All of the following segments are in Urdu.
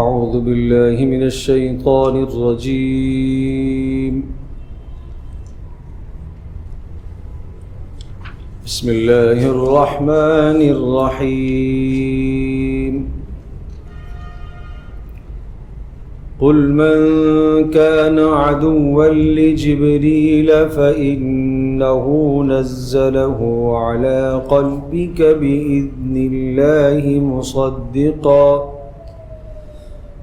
أعوذ بالله من الشيطان الرجيم. بسم الله الرحمن الرحيم. قل من كان عدوا لجبريل فإنه نزله على قلبك بإذن الله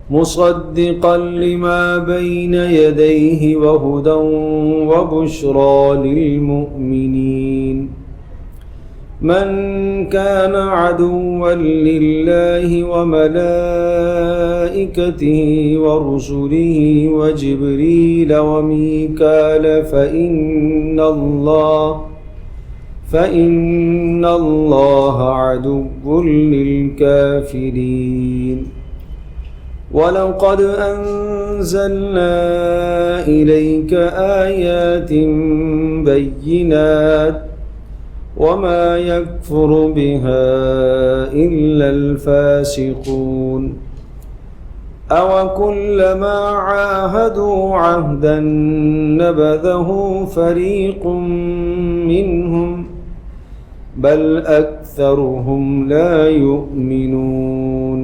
مصدقا لما بين يديه وهدى وبشرى للمؤمنين. من كان عدوا لله وملائكته ورسله وجبريل وميكال فإن الله عدو للكافرين. وَلَقَدْ أَنزَلْنَا إِلَيْكَ آيَاتٍ بَيِّنَاتٍ وَمَا يَكْفُرُ بِهَا إِلَّا الْفَاسِقُونَ. أَوَكُلَّمَا عَاهَدُوا عَهْدًا نَبَذَهُ فَرِيقٌ مِّنْهُمْ بَلْ أَكْثَرُهُمْ لَا يُؤْمِنُونَ.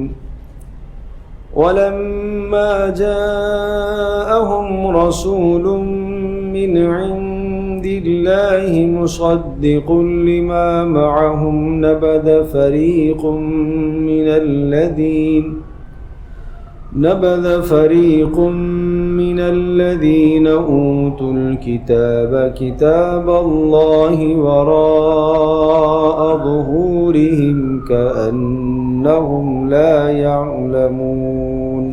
وَلَمَّا جَاءَهُمْ رَسُولٌ مِّنْ عِندِ اللَّهِ مُصَدِّقٌ لِمَا مَعَهُمْ نَبَذَ فَرِيقٌ مِّنَ الَّذِينَ أُوتُوا الْكِتَابَ كِتَابَ اللَّهِ وَرَاءَ ظُهُورِهِمْ كَأَنَّهُمْ لَا يَعْلَمُونَ.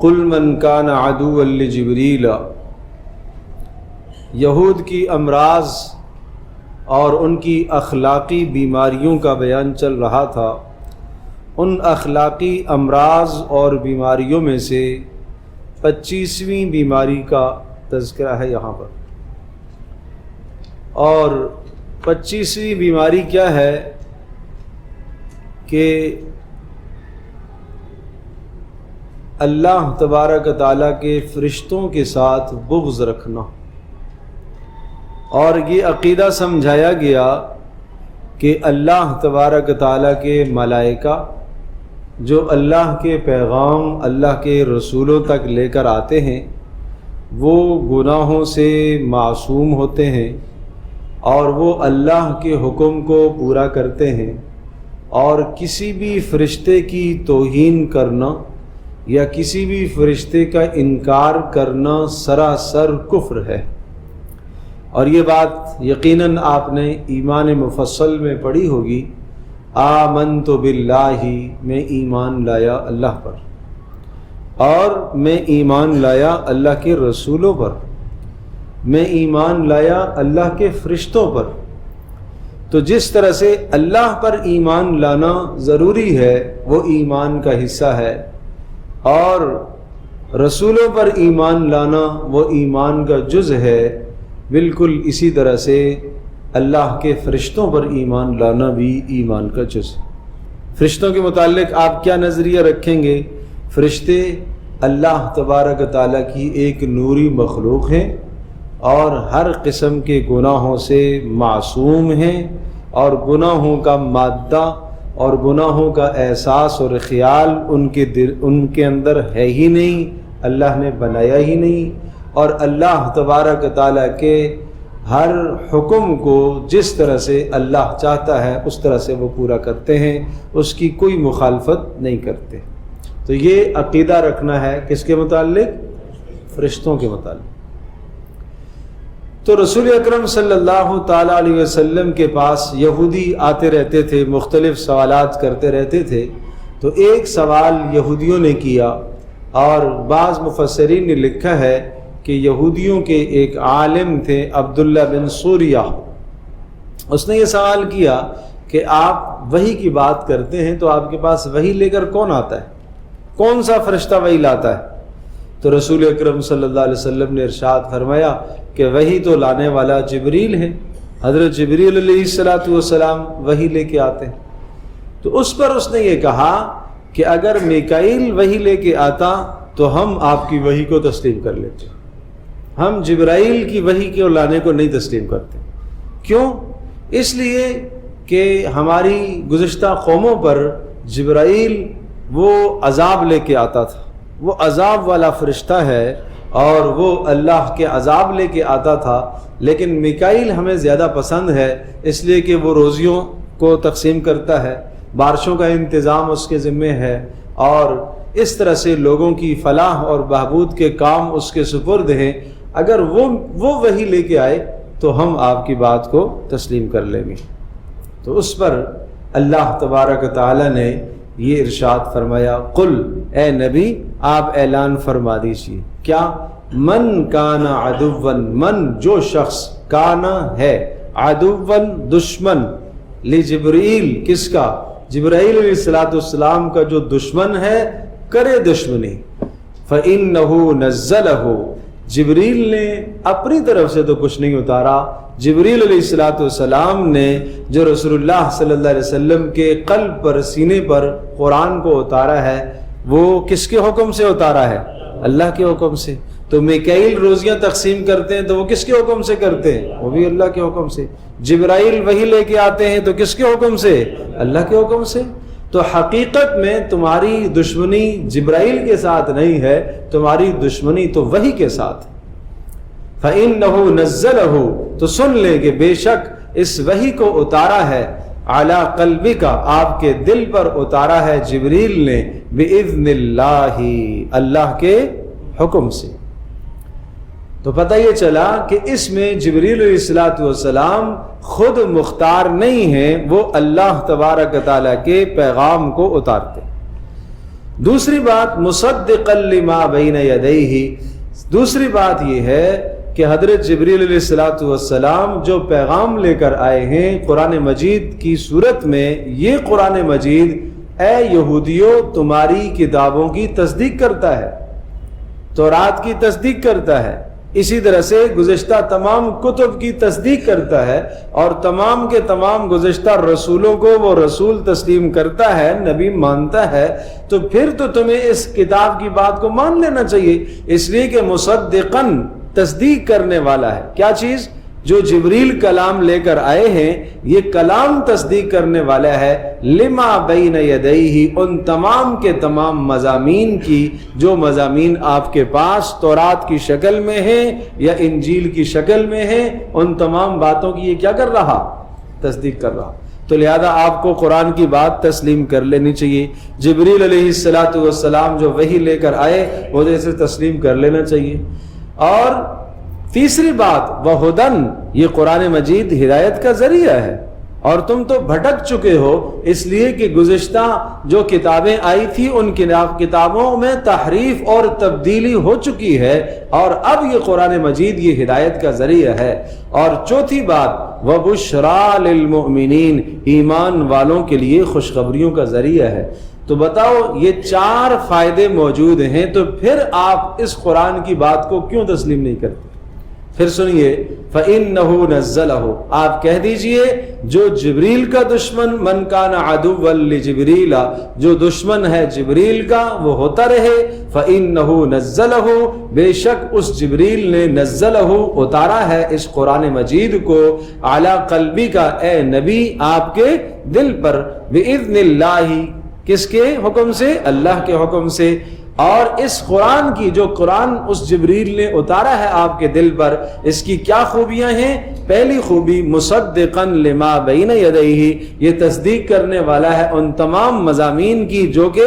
قُلْ مَنْ كَانَ عَدُوًّا لِجِبْرِيلَ. یہود کی امراض اور ان کی اخلاقی بیماریوں کا بیان چل رہا تھا. ان اخلاقی امراض اور بیماریوں میں سے 25ویں بیماری کا تذکرہ ہے یہاں پر. اور 25ویں بیماری کیا ہے کہ اللہ تبارک تعالیٰ کے فرشتوں کے ساتھ بغض رکھنا. اور یہ عقیدہ سمجھایا گیا کہ اللہ تبارک تعالیٰ کے ملائکہ جو اللہ کے پیغام اللہ کے رسولوں تک لے کر آتے ہیں وہ گناہوں سے معصوم ہوتے ہیں اور وہ اللہ کے حکم کو پورا کرتے ہیں. اور کسی بھی فرشتے کی توہین کرنا یا کسی بھی فرشتے کا انکار کرنا سراسر کفر ہے. اور یہ بات یقیناً آپ نے ایمان مفصل میں پڑھی ہوگی. آمنت باللہ، میں ایمان لایا اللہ پر، اور میں ایمان لایا اللہ کے رسولوں پر، میں ایمان لایا اللہ کے فرشتوں پر. تو جس طرح سے اللہ پر ایمان لانا ضروری ہے وہ ایمان کا حصہ ہے، اور رسولوں پر ایمان لانا وہ ایمان کا جز ہے، بالکل اسی طرح سے اللہ کے فرشتوں پر ایمان لانا بھی ایمان کا جز ہے. فرشتوں کے متعلق آپ کیا نظریہ رکھیں گے؟ فرشتے اللہ تبارک تعالیٰ کی ایک نوری مخلوق ہیں اور ہر قسم کے گناہوں سے معصوم ہیں، اور گناہوں کا مادہ اور گناہوں کا احساس اور خیال ان کے اندر ہے ہی نہیں، اللہ نے بنایا ہی نہیں. اور اللہ تبارک تعالیٰ کے ہر حکم کو جس طرح سے اللہ چاہتا ہے اس طرح سے وہ پورا کرتے ہیں، اس کی کوئی مخالفت نہیں کرتے. تو یہ عقیدہ رکھنا ہے کس کے متعلق؟ فرشتوں کے متعلق. تو رسول اکرم صلی اللہ تعالیٰ علیہ وسلم کے پاس یہودی آتے رہتے تھے، مختلف سوالات کرتے رہتے تھے. تو ایک سوال یہودیوں نے کیا، اور بعض مفسرین نے لکھا ہے کہ یہودیوں کے ایک عالم تھے عبداللہ بن سوریہ. اس نے یہ سوال کیا کہ آپ وحی کی بات کرتے ہیں تو آپ کے پاس وحی لے کر کون آتا ہے؟ کون سا فرشتہ وحی لاتا ہے؟ تو رسول اکرم صلی اللہ علیہ وسلم نے ارشاد فرمایا کہ وحی تو لانے والا جبریل ہے، حضرت جبریل علیہ الصلوۃ والسلام وحی لے کے آتے ہیں. تو اس پر اس نے یہ کہا کہ اگر میکائیل وحی لے کے آتا تو ہم آپ کی وحی کو تسلیم کر لیتے، ہم جبرائیل کی وحی کو لانے کو نہیں تسلیم کرتے۔ کیوں؟ اس لیے کہ ہماری گزشتہ قوموں پر جبرائیل وہ عذاب لے کے آتا تھا، وہ عذاب والا فرشتہ ہے اور وہ اللہ کے عذاب لے کے آتا تھا، لیکن میکائیل ہمیں زیادہ پسند ہے اس لیے کہ وہ روزیوں کو تقسیم کرتا ہے، بارشوں کا انتظام اس کے ذمے ہے، اور اس طرح سے لوگوں کی فلاح اور بہبود کے کام اس کے سپرد ہیں۔ اگر وہ وحی لے کے آئے تو ہم آپ کی بات کو تسلیم کر لیں گے۔ تو اس پر اللہ تبارک تعالی نے یہ ارشاد فرمایا، قل اے نبی آپ اعلان فرما دیجیے، کیا؟ من کان عدوً، من جو شخص، کانا ہے، عدوً دشمن، لجبریل کس کا؟ جبرائیل علیہ السلام کا جو دشمن ہے، کرے دشمنی، فَإِنَّهُ نَزَّلَهُ، جبریل نے اپنی طرف سے تو کچھ نہیں اتارا، جبریل علیہ السلام نے جو رسول اللہ صلی اللہ علیہ وسلم کے قلب پر، سینے پر قرآن کو اتارا ہے، وہ کس کے حکم سے اتارا ہے؟ اللہ کے حکم سے۔ تو میکائیل روزیاں تقسیم کرتے ہیں تو وہ کس کے حکم سے کرتے ہیں؟ وہ بھی اللہ کے حکم سے۔ جبرائیل وحی لے کے آتے ہیں تو کس کے حکم سے؟ اللہ کے حکم سے۔ تو حقیقت میں تمہاری دشمنی جبرائیل کے ساتھ نہیں ہے، تمہاری دشمنی تو وحی کے ساتھ۔ فَإِنَّهُ نَزَّلَهُ، تو سن لے کہ بے شک اس وحی کو اتارا ہے، عَلَى قَلْبِكَ، آپ کے دل پر اتارا ہے جبریل نے، بِإِذْنِ اللَّهِ، اللہ کے حکم سے۔ تو پتہ یہ چلا کہ اس میں جبریل علیہ السلام خود مختار نہیں ہیں، وہ اللہ تبارک تعالیٰ کے پیغام کو اتارتے۔ دوسری بات، مصدقا لما بین یدیہ، دوسری بات یہ ہے کہ حضرت جبریل علیہ السلام جو پیغام لے کر آئے ہیں قرآن مجید کی صورت میں، یہ قرآن مجید اے یہودیوں تمہاری کتابوں کی تصدیق کرتا ہے، تورات کی تصدیق کرتا ہے، اسی طرح سے گزشتہ تمام کتب کی تصدیق کرتا ہے، اور تمام کے تمام گزشتہ رسولوں کو وہ رسول تسلیم کرتا ہے، نبی مانتا ہے۔ تو پھر تو تمہیں اس کتاب کی بات کو مان لینا چاہیے، اس لیے کہ مصدقاً تصدیق کرنے والا ہے۔ کیا چیز؟ جو جبریل کلام لے کر آئے ہیں، یہ کلام تصدیق کرنے والا ہے، لما بین یدیہ، ان تمام کے تمام مضامین کی جو مضامین آپ کے پاس تورات کی شکل میں ہیں یا انجیل کی شکل میں ہیں، ان تمام باتوں کی یہ کیا کر رہا؟ تصدیق کر رہا۔ تو لہذا آپ کو قرآن کی بات تسلیم کر لینی چاہیے، جبریل علیہ السلام جو وحی لے کر آئے وہ جیسے تسلیم کر لینا چاہیے۔ اور تیسری بات، وہدن، یہ قرآن مجید ہدایت کا ذریعہ ہے، اور تم تو بھٹک چکے ہو اس لیے کہ گزشتہ جو کتابیں آئی تھی ان کتابوں میں تحریف اور تبدیلی ہو چکی ہے، اور اب یہ قرآن مجید یہ ہدایت کا ذریعہ ہے۔ اور چوتھی بات، وَبُشْرَى لِلْمُؤْمِنِينَ، ایمان والوں کے لیے خوشخبریوں کا ذریعہ ہے۔ تو بتاؤ یہ چار فائدے موجود ہیں، تو پھر آپ اس قرآن کی بات کو کیوں تسلیم نہیں کرتے؟ پھر سنیے، فَإِنَّهُ نَزَّلَهُ، آپ کہہ دیجئے جو جبریل کا دشمن، من کان عدوا لجبریل، جو دشمن ہے جبریل کا وہ ہوتا رہے، فَإِنَّهُ نَزَّلَهُ، بے شک اس جبریل نے نزلہ اتارا ہے اس قرآن مجید کو، عَلَى قَلْبِكَ، اے نبی آپ کے دل پر، بِإِذْنِ اللَّهِ، کس کے حکم سے؟ اللہ کے حکم سے۔ اور اس قرآن کی جو قرآن اس جبریل نے اتارا ہے آپ کے دل پر، اس کی کیا خوبیاں ہیں؟ پہلی خوبی، مصدقاً لما بین یدیہ، یہ تصدیق کرنے والا ہے ان تمام مضامین کی جو کہ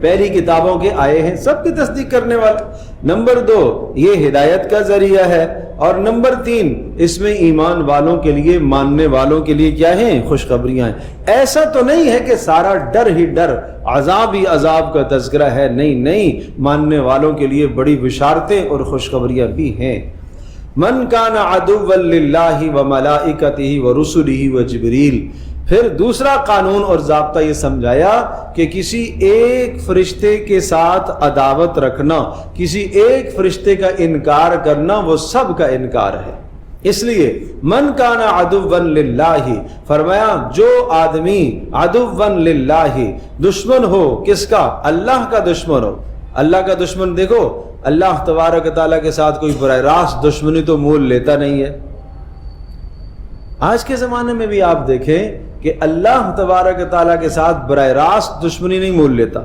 پہلی کتابوں کے آئے ہیں، سب کی تصدیق کرنے والا۔ نمبر 2، یہ ہدایت کا ذریعہ ہے، اور نمبر 3، اس میں ایمان والوں کے لیے، ماننے والوں کے لیے کیا ہیں؟ خوشخبریاں ہیں۔ ایسا تو نہیں ہے کہ سارا ڈر ہی ڈر، عذاب ہی عذاب کا تذکرہ ہے، نہیں، ماننے والوں کے لیے بڑی بشارتیں اور خوشخبریاں بھی ہیں۔ من کان عدوا للہ وملائکتہ ورسلہ وجبریل، پھر دوسرا قانون اور ضابطہ یہ سمجھایا کہ کسی ایک فرشتے کے ساتھ عداوت رکھنا، کسی ایک فرشتے کا انکار کرنا، وہ سب کا انکار ہے۔ اس لیے من کان عدوا للہ، فرمایا جو آدمی عدوا للہ، دشمن ہو کس کا؟ اللہ کا دشمن ہو۔ اللہ کا دشمن دیکھو، اللہ تبارک تعالیٰ کے ساتھ کوئی براہ راست دشمنی تو مول لیتا نہیں ہے۔ آج کے زمانے میں بھی آپ دیکھیں کہ اللہ تبارک تعالیٰ کے ساتھ براہ راست دشمنی نہیں مول لیتا،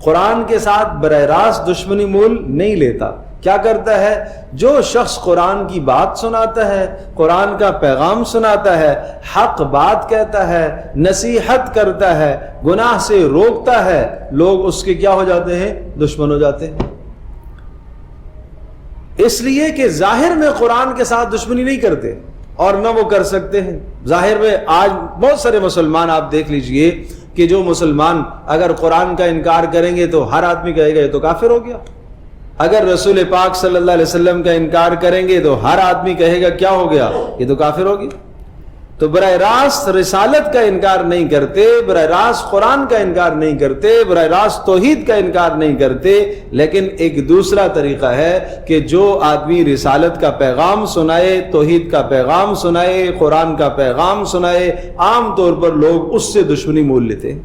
قرآن کے ساتھ براہ راست دشمنی مول نہیں لیتا۔ کیا کرتا ہے؟ جو شخص قرآن کی بات سناتا ہے، قرآن کا پیغام سناتا ہے، حق بات کہتا ہے، نصیحت کرتا ہے، گناہ سے روکتا ہے، لوگ اس کے کیا ہو جاتے ہیں؟ دشمن ہو جاتے ہیں۔ اس لیے کہ ظاہر میں قرآن کے ساتھ دشمنی نہیں کرتے اور نہ وہ کر سکتے ہیں۔ ظاہر میں آج بہت سارے مسلمان آپ دیکھ لیجئے کہ جو مسلمان اگر قرآن کا انکار کریں گے تو ہر آدمی کہے گا یہ تو کافر ہو گیا، اگر رسول پاک صلی اللہ علیہ وسلم کا انکار کریں گے تو ہر آدمی کہے گا کیا ہو گیا؟ یہ تو کافر ہو گیا۔ تو براہ راست رسالت کا انکار نہیں کرتے، براہ راست قرآن کا انکار نہیں کرتے، براہ راست توحید کا انکار نہیں کرتے، لیکن ایک دوسرا طریقہ ہے کہ جو آدمی رسالت کا پیغام سنائے، توحید کا پیغام سنائے، قرآن کا پیغام سنائے، عام طور پر لوگ اس سے دشمنی مول لیتے ہیں۔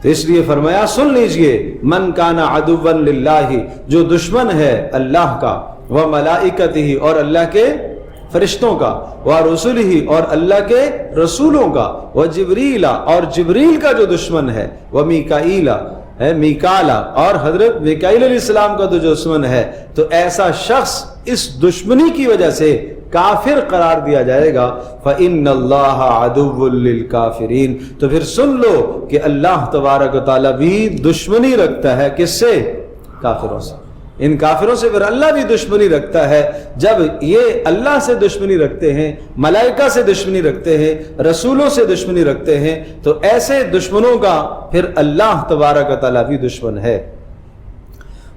تو اس لیے فرمایا سن لیجئے، من کان عدوا للہ، جو دشمن ہے اللہ کا، و ملائکتہ، اور اللہ کے فرشتوں کا، ورسلہ، اور اللہ کے رسولوں کا، وجبریل، اور جبریل کا جو دشمن ہے، ومیکائیل، میکالا، اور حضرت میکائیل علیہ السلام کا جو دشمن ہے، تو ایسا شخص اس دشمنی کی وجہ سے کافر قرار دیا جائے گا۔ فَإِنَّ اللَّهَ عَدُوٌّ لِّلْكَافِرِينَ، تو پھر سن لو کہ اللہ تبارک و تعالیٰ بھی دشمنی رکھتا ہے کس سے؟ کافروں سے۔ ان کافروں سے پھر اللہ بھی دشمنی رکھتا ہے۔ جب یہ اللہ سے دشمنی رکھتے ہیں، ملائکہ سے دشمنی رکھتے ہیں، رسولوں سے دشمنی رکھتے ہیں، تو ایسے دشمنوں کا پھر اللہ تبارک و تعالیٰ بھی دشمن ہے۔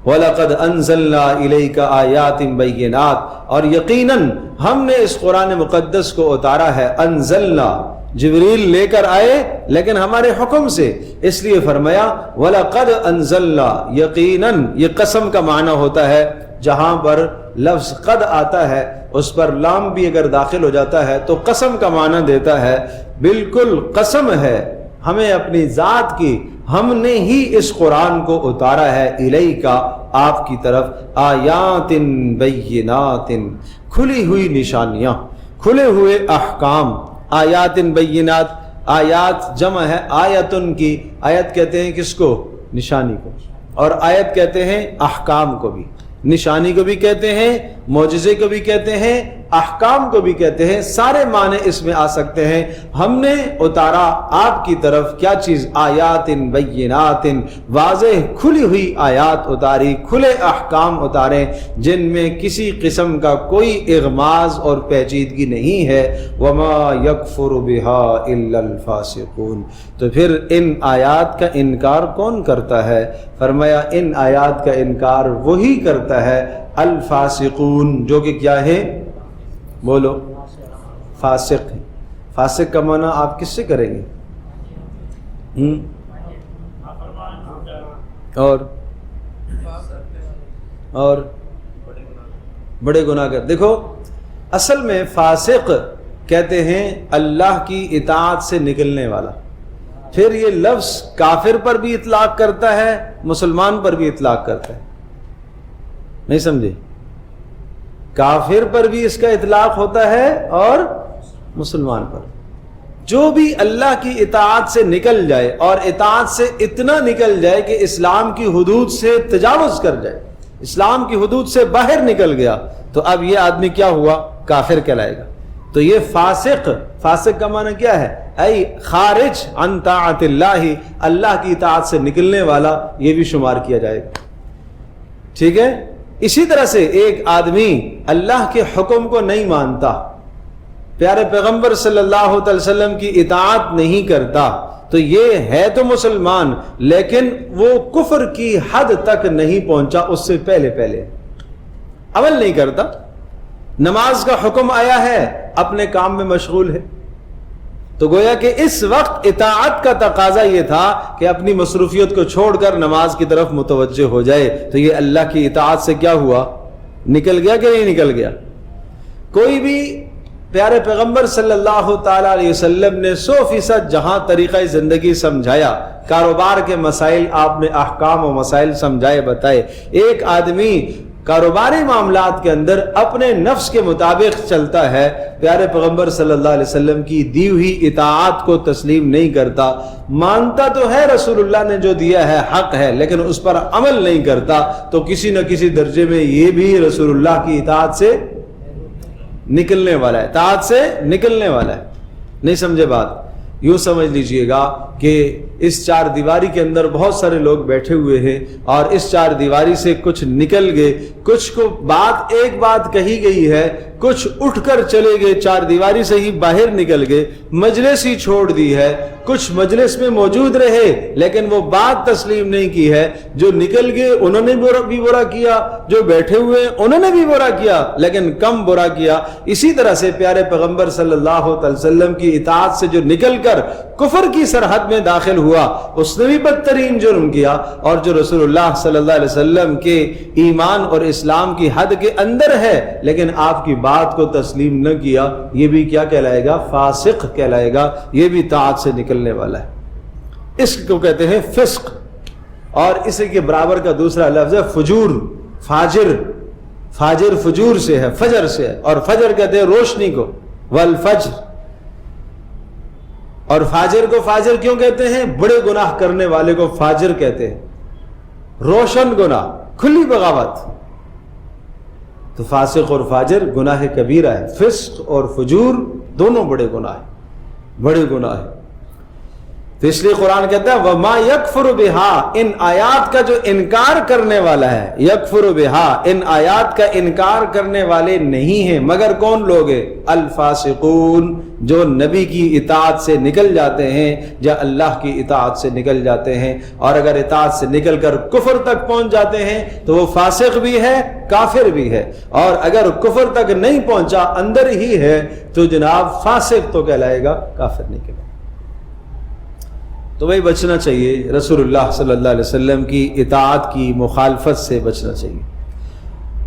وَلَقَدْ أَنزَلْنَا إِلَيْكَ آيَاتٍ بَيِّنَاتٍ، اور یقیناً ہم نے اس قرآن مقدس کو اتارا ہے، انزلنا، جبریل لے کر آئے لیکن ہمارے حکم سے، اس لیے فرمایا وَلَقَدْ أَنزَلْنَا، یقیناً، یہ قسم کا معنی ہوتا ہے، جہاں پر لفظ قد آتا ہے اس پر لام بھی اگر داخل ہو جاتا ہے تو قسم کا معنی دیتا ہے، بالکل قسم ہے ہمیں اپنی ذات کی، ہم نے ہی اس قرآن کو اتارا ہے، الیکا، آپ کی طرف، آیات بینات، کھلی ہوئی نشانیاں، کھلے ہوئے احکام، آیات بینات، آیات جمع ہے آیتن کی، آیت کہتے ہیں کس کو؟ نشانی کو، اور آیت کہتے ہیں احکام کو بھی، نشانی کو بھی کہتے ہیں، معجزے کو بھی کہتے ہیں، احکام کو بھی کہتے ہیں، سارے معنی اس میں آ سکتے ہیں۔ ہم نے اتارا آپ کی طرف کیا چیز؟ آیات بینات، واضح کھلی ہوئی آیات اتاری، کھلے احکام اتارے جن میں کسی قسم کا کوئی اغماض اور پیچیدگی نہیں ہے۔ وما یکفر بها الا الفاسقون، تو پھر ان آیات کا انکار کون کرتا ہے؟ فرمایا ان آیات کا انکار وہی کرتا ہے الفاسقون، جو کہ کیا ہے؟ بولو، فاسق ہے۔ فاسق کا معنی آپ کس سے کریں گے؟ اور بڑے گناہ کر، دیکھو اصل میں فاسق کہتے ہیں اللہ کی اطاعت سے نکلنے والا۔ پھر یہ لفظ کافر پر بھی اطلاق کرتا ہے، مسلمان پر بھی اطلاق کرتا ہے، نہیں سمجھے؟ کافر پر بھی اس کا اطلاق ہوتا ہے اور مسلمان پر۔ جو بھی اللہ کی اطاعت سے نکل جائے اور اطاعت سے اتنا نکل جائے کہ اسلام کی حدود سے تجاوز کر جائے، اسلام کی حدود سے باہر نکل گیا، تو اب یہ آدمی کیا ہوا؟ کافر کہلائے گا۔ تو یہ فاسق، فاسق کا معنی کیا ہے؟ ای خارج عن طاعت اللہ، اللہ کی اطاعت سے نکلنے والا، یہ بھی شمار کیا جائے گا، ٹھیک ہے؟ اسی طرح سے ایک آدمی اللہ کے حکم کو نہیں مانتا، پیارے پیغمبر صلی اللہ علیہ وسلم کی اطاعت نہیں کرتا، تو یہ ہے تو مسلمان لیکن وہ کفر کی حد تک نہیں پہنچا، اس سے پہلے پہلے عمل نہیں کرتا، نماز کا حکم آیا ہے اپنے کام میں مشغول ہے۔ تو گویا کہ اس وقت اطاعت کا تقاضا یہ تھا کہ اپنی مصروفیت کو چھوڑ کر نماز کی طرف متوجہ ہو جائے، تو یہ اللہ کی اطاعت سے کیا ہوا؟ نکل گیا کہ نہیں نکل گیا؟ کوئی بھی پیارے پیغمبر صلی اللہ تعالیٰ علیہ وسلم نے 100% جہاں طریقہ زندگی سمجھایا، کاروبار کے مسائل آپ نے احکام و مسائل سمجھائے بتائے، ایک آدمی کاروباری معاملات کے اندر اپنے نفس کے مطابق چلتا ہے، پیارے پیغمبر صلی اللہ علیہ وسلم کی دی ہوئی اطاعت کو تسلیم نہیں کرتا، مانتا تو ہے رسول اللہ نے جو دیا ہے حق ہے لیکن اس پر عمل نہیں کرتا، تو کسی نہ کسی درجے میں یہ بھی رسول اللہ کی اطاعت سے نکلنے والا ہے، اطاعت سے نکلنے والا ہے۔ نہیں سمجھے بات؟ یوں سمجھ لیجئے گا کہ اس چار دیواری کے اندر بہت سارے لوگ بیٹھے ہوئے ہیں اور اس چار دیواری سے کچھ نکل گئے، کچھ کو ایک بات کہی گئی ہے، کچھ اٹھ کر چلے گئے، چار دیواری سے ہی باہر نکل گئے، مجلس ہی چھوڑ دی ہے، کچھ مجلس میں موجود رہے لیکن وہ بات تسلیم نہیں کی ہے، جو نکل گئے انہوں نے بھی برا کیا، جو بیٹھے ہوئے انہوں نے بھی برا کیا لیکن کم برا کیا۔ اسی طرح سے پیارے پیغمبر صلی اللہ علیہ وسلم کی اطاعت سے جو نکل کر کفر کی سرحد میں داخل ہوا اس نے بھی بدترین جرم کیا، اور جو رسول اللہ صلی اللہ علیہ وسلم کے ایمان اور اسلام کی حد کے اندر ہے لیکن آپ کی بات کو تسلیم نہ کیا، یہ بھی کیا کہلائے گا؟ فاسق کہلائے گا، یہ بھی طاعت سے نکلنے والا ہے۔ اس کو کہتے ہیں فسق، اور اسی کے برابر کا دوسرا لفظ ہے فجور، فاجر۔ فاجر فجور سے ہے، فجر سے ہے، اور فجر کہتے ہیں روشنی کو، والفجر۔ اور فاجر کو فاجر کیوں کہتے ہیں؟ بڑے گناہ کرنے والے کو فاجر کہتے ہیں، روشن گناہ، کھلی بغاوت۔ تو فاسق اور فاجر گناہ کبیرہ ہے، فسق اور فجور دونوں بڑے گناہ ہیں، بڑے گناہ ہیں۔ تو اس لیے قرآن کہتا ہے وَمَا يَكْفُرُ بِهَا، ان آیات کا جو انکار کرنے والا ہے، يَكْفُرُ بِهَا، ان آیات کا انکار کرنے والے نہیں ہیں مگر کون لوگ ہیں؟ الفاسقون، جو نبی کی اطاعت سے نکل جاتے ہیں یا اللہ کی اطاعت سے نکل جاتے ہیں، اور اگر اطاعت سے نکل کر کفر تک پہنچ جاتے ہیں تو وہ فاسق بھی ہے، کافر بھی ہے، اور اگر کفر تک نہیں پہنچا اندر ہی ہے تو جناب فاسق تو کہلائے گا، کافر نہیں کہلائے گا۔ تو بھائی بچنا چاہیے، رسول اللہ صلی اللہ علیہ وسلم کی اطاعت کی مخالفت سے بچنا چاہیے۔